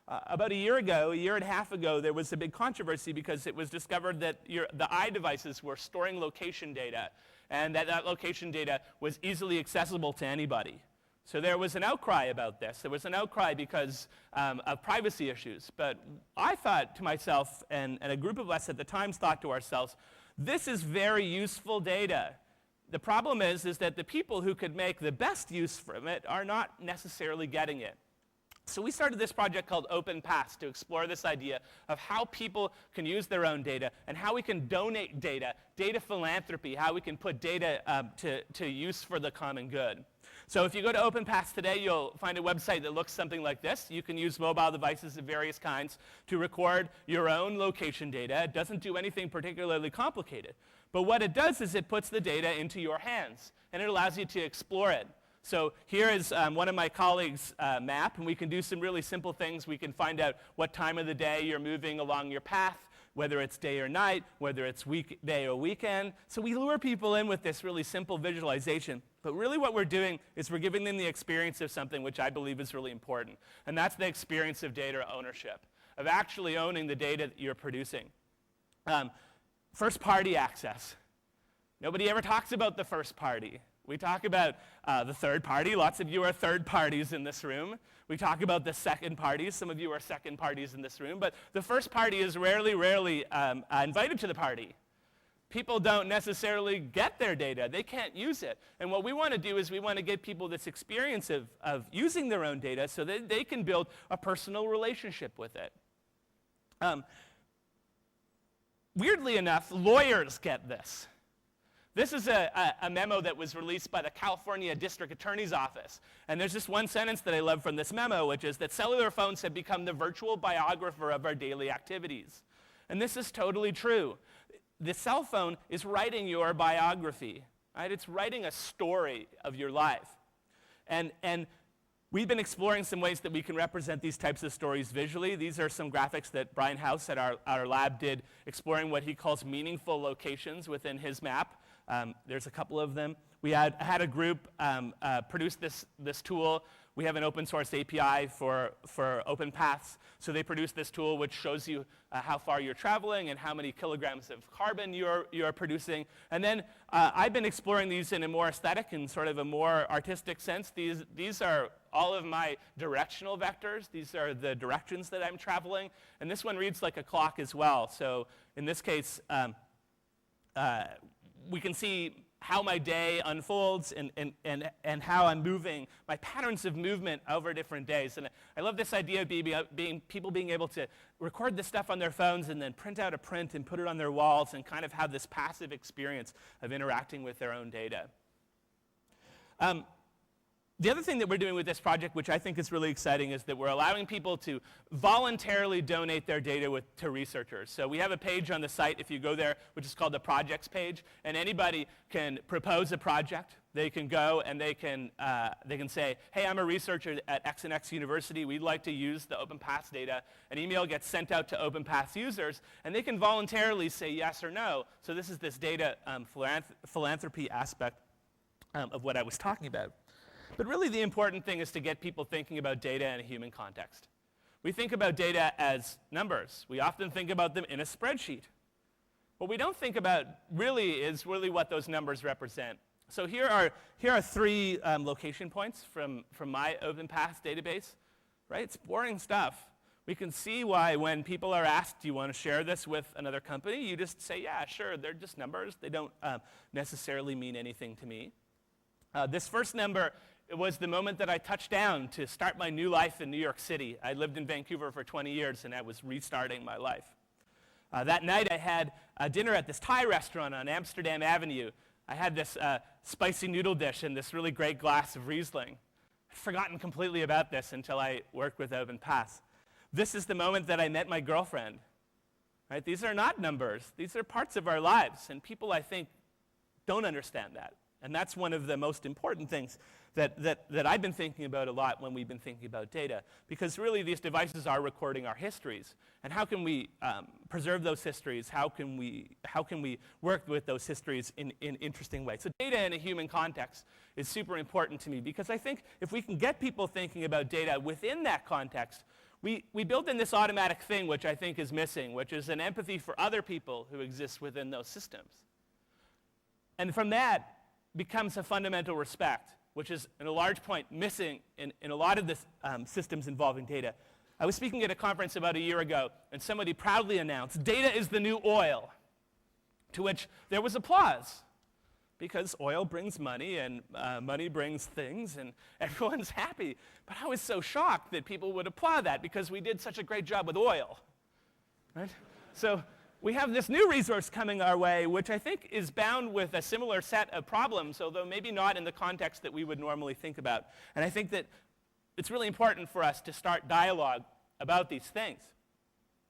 About a year and a half ago, there was a big controversy because it was discovered that the eye devices were storing location data, and that location data was easily accessible to anybody. So there was an outcry about this. There was an outcry because of privacy issues. But I thought to myself, and a group of us at the time thought to ourselves, this is very useful data. The problem is that the people who could make the best use from it are not necessarily getting it. So we started this project called Open Paths to explore this idea of how people can use their own data and how we can donate data, data philanthropy, how we can put data to use for the common good. So if you go to Open Paths today, you'll find a website that looks something like this. You can use mobile devices of various kinds to record your own location data. It doesn't do anything particularly complicated. But what it does is it puts the data into your hands, and it allows you to explore it. So here is one of my colleagues' map, and we can do some really simple things. We can find out what time of the day you're moving along your path, whether it's day or night, whether it's weekday or weekend. So we lure people in with this really simple visualization. But really what we're doing is we're giving them the experience of something which I believe is really important, and that's the experience of data ownership, of actually owning the data that you're producing. First-party access. Nobody ever talks about the first party. We talk about the third party. Lots of you are third parties in this room. We talk about the second parties. Some of you are second parties in this room. But the first party is rarely invited to the party. People don't necessarily get their data. They can't use it. And what we want to do is we want to give people this experience of using their own data so that they can build a personal relationship with it. Weirdly enough, lawyers get this. This is a memo that was released by the California District Attorney's Office. And there's just one sentence that I love from this memo, which is that cellular phones have become the virtual biographer of our daily activities. And this is totally true. The cell phone is writing your biography, right? It's writing a story of your life. And we've been exploring some ways that we can represent these types of stories visually. These are some graphics that Brian House at our lab did, exploring what he calls meaningful locations within his map. There's a couple of them. We had a group produce this tool. We have an open source API for Open Paths. So they produced this tool which shows you how far you're traveling and how many kilograms of carbon you're producing. And then I've been exploring these in a more aesthetic and sort of a more artistic sense. These are all of my directional vectors. These are the directions that I'm traveling. And this one reads like a clock as well. So in this case, we can see how my day unfolds and how I'm moving, my patterns of movement over different days. And I love this idea of people being able to record this stuff on their phones and then print out a print and put it on their walls and kind of have this passive experience of interacting with their own data. The other thing that we're doing with this project, which I think is really exciting, is that we're allowing people to voluntarily donate their data to researchers. So we have a page on the site, if you go there, which is called the projects page, and anybody can propose a project. They can go and they can say, hey, I'm a researcher at X and X University. We'd like to use the Open Paths data. An email gets sent out to Open Paths users, and they can voluntarily say yes or no. So this is this data philanthropy aspect of what I was talking about. But really the important thing is to get people thinking about data in a human context. We think about data as numbers. We often think about them in a spreadsheet. What we don't think about is what those numbers represent. So here are three location points from my Open Paths database. Right? It's boring stuff. We can see why when people are asked, do you want to share this with another company, you just say, yeah, sure, they're just numbers. They don't necessarily mean anything to me. This first number, it was the moment that I touched down to start my new life in New York City. I lived in Vancouver for 20 years, and I was restarting my life. That night, I had dinner at this Thai restaurant on Amsterdam Avenue. I had this spicy noodle dish and this really great glass of Riesling. I'd forgotten completely about this until I worked with Open Paths. This is the moment that I met my girlfriend. Right? These are not numbers. These are parts of our lives, and people, I think, don't understand that. And that's one of the most important things that I've been thinking about a lot when we've been thinking about data, because really these devices are recording our histories. And how can we preserve those histories? How can we work with those histories in interesting ways? So data in a human context is super important to me, because I think if we can get people thinking about data within that context, we build in this automatic thing which I think is missing, which is an empathy for other people who exist within those systems. And from that becomes a fundamental respect, which is in a large point missing in a lot of the systems involving data. I was speaking at a conference about a year ago, and somebody proudly announced, data is the new oil, to which there was applause. because oil brings money, and money brings things, and everyone's happy. But I was so shocked that people would applaud that because we did such a great job with oil, right? So we have this new resource coming our way, which I think is bound with a similar set of problems, although maybe not in the context that we would normally think about. And I think that it's really important for us to start dialogue about these things.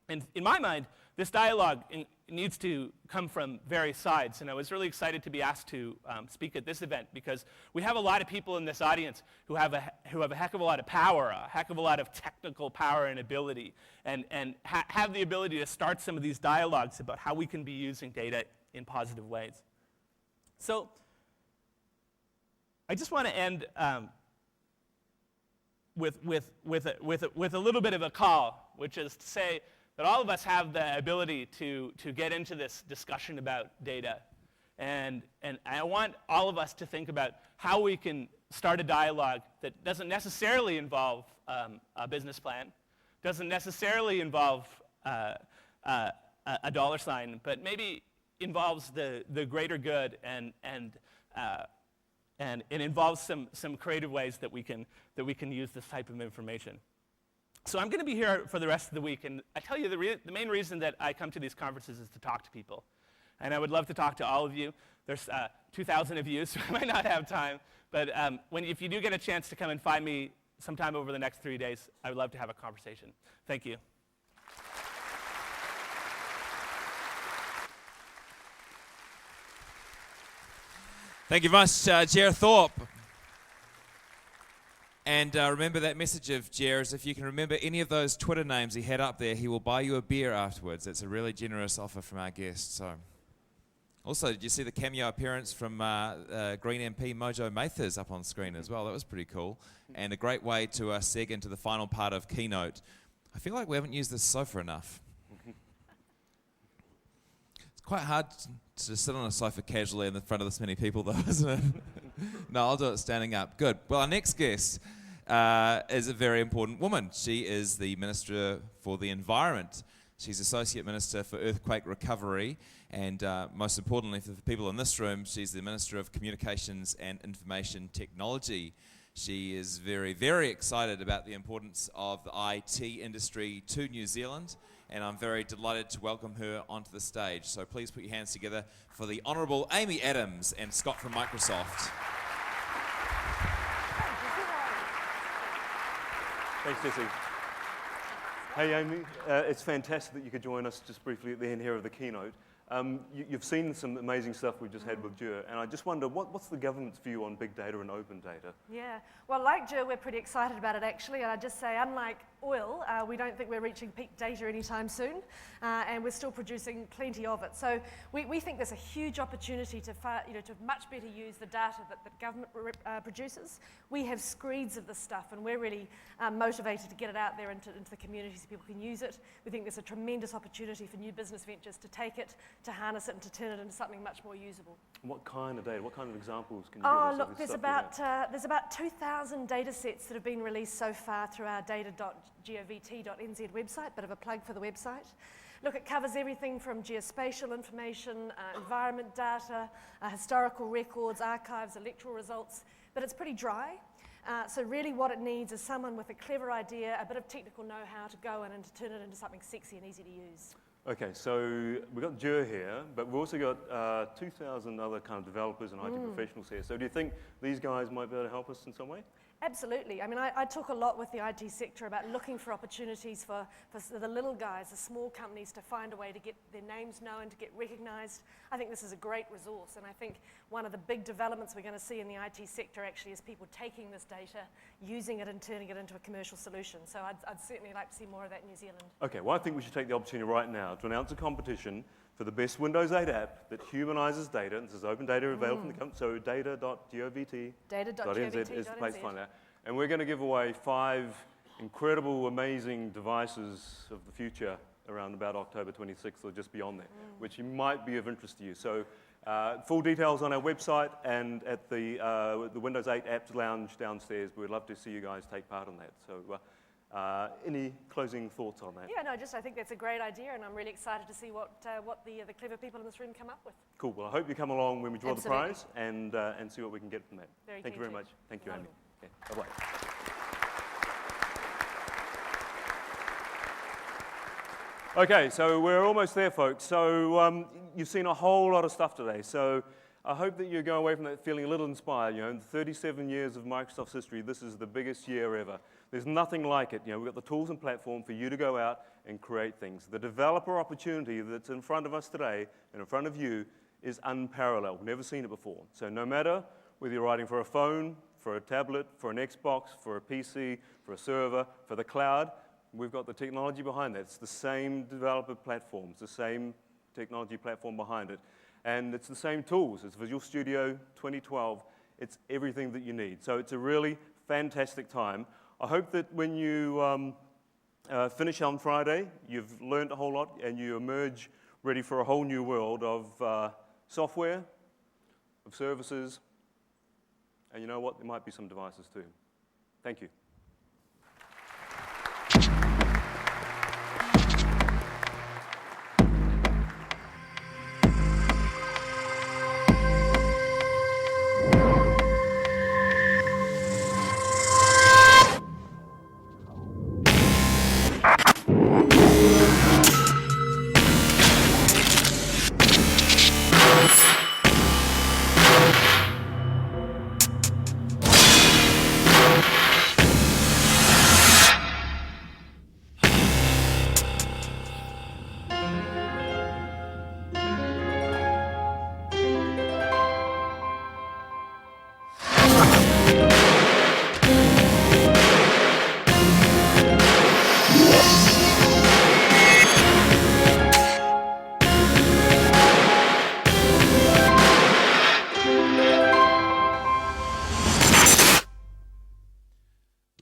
And in my mind, this dialogue needs to come from various sides. And I was really excited to be asked to speak at this event because we have a lot of people in this audience who have a heck of a lot of power, a heck of a lot of technical power and ability, and have the ability to start some of these dialogues about how we can be using data in positive ways. So I just want to end with a little bit of a call, which is to say that all of us have the ability to get into this discussion about data. And I want all of us to think about how we can start a dialogue that doesn't necessarily involve a business plan, doesn't necessarily involve a dollar sign, but maybe involves the greater good and it involves some creative ways that we can use this type of information. So I'm going to be here for the rest of the week, and I tell you the main reason that I come to these conferences is to talk to people. And I would love to talk to all of you. There's 2,000 of you, so I might not have time. But if you do get a chance to come and find me sometime over the next 3 days, I would love to have a conversation. Thank you. Thank you very much, Jer Thorp. And remember that message of Jer's, if you can remember any of those Twitter names he had up there, he will buy you a beer afterwards. It's a really generous offer from our guest. So, also, did you see the cameo appearance from Green MP Mojo Mathers up on screen as well? That was pretty cool. And a great way to seg into the final part of Keynote. I feel like we haven't used this sofa enough. It's quite hard to sit on a sofa casually in the front of this many people, though, isn't it? No, I'll do it standing up. Good. Well, our next guest is a very important woman. She is the Minister for the Environment. She's Associate Minister for Earthquake Recovery, and most importantly for the people in this room, she's the Minister of Communications and Information Technology. She is very, very excited about the importance of the IT industry to New Zealand, and I'm very delighted to welcome her onto the stage. So please put your hands together for the Honourable Amy Adams and Scott from Microsoft. Thanks, Jesse. Hey, Amy. It's fantastic that you could join us just briefly at the end here of the keynote. You've seen some amazing stuff we've just had with Jer, and I just wonder, what's the government's view on big data and open data? Yeah, well, like Jer, we're pretty excited about it, actually, and I'd just say, unlike oil, we don't think we're reaching peak data anytime soon, and we're still producing plenty of it. So we think there's a huge opportunity to much better use the data that government produces. We have screeds of this stuff, and we're really motivated to get it out there into the community so people can use it. We think there's a tremendous opportunity for new business ventures to take it, to harness it, and to turn it into something much more usable. What kind of data? What kind of examples can you give us? Oh, look, there's about 2,000 data sets that have been released so far through our data.govt.nz website, bit of a plug for the website. Look, it covers everything from geospatial information, environment data, historical records, archives, electoral results, but it's pretty dry. So really what it needs is someone with a clever idea, a bit of technical know-how to go in and to turn it into something sexy and easy to use. Okay, so we've got Jer here, but we've also got 2,000 other kind of developers and IT professionals here. So do you think these guys might be able to help us in some way? Absolutely. I mean, I talk a lot with the IT sector about looking for opportunities for the little guys, the small companies, to find a way to get their names known, to get recognised. I think this is a great resource, and I think one of the big developments we're going to see in the IT sector actually is people taking this data, using it and turning it into a commercial solution. So I'd certainly like to see more of that in New Zealand. Okay, well, I think we should take the opportunity right now to announce a competition for the best Windows 8 app that humanises data. And this is open data available from the company, so data.govt.nz is the place to find out. And we're going to give away 5 incredible, amazing devices of the future around about October 26th or just beyond that, which might be of interest to you. So full details on our website and at the Windows 8 Apps Lounge downstairs. We'd love to see you guys take part in that. So Any closing thoughts on that? Yeah, no, just I think that's a great idea, and I'm really excited to see what the clever people in this room come up with. Cool. Well, I hope you come along when we draw Absolutely. the prize and see what we can get from that. Thank you keen very to. much. Thank you, Amy. Wonderful. Okay, bye-bye. Okay, so we're almost there, folks. So you've seen a whole lot of stuff today. So I hope that you go away from that feeling a little inspired. You know, in 37 years of Microsoft's history, this is the biggest year ever. There's nothing like it. You know, we've got the tools and platform for you to go out and create things. The developer opportunity that's in front of us today and in front of you is unparalleled. We've never seen it before. So no matter whether you're writing for a phone, for a tablet, for an Xbox, for a PC, for a server, for the cloud, we've got the technology behind that. It's the same developer platform. It's the same technology platform behind it. And it's the same tools. It's Visual Studio 2012. It's everything that you need. So it's a really fantastic time. I hope that when you finish on Friday, you've learned a whole lot and you emerge ready for a whole new world of software, of services, and you know what? There might be some devices too. Thank you.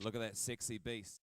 Look at that sexy beast.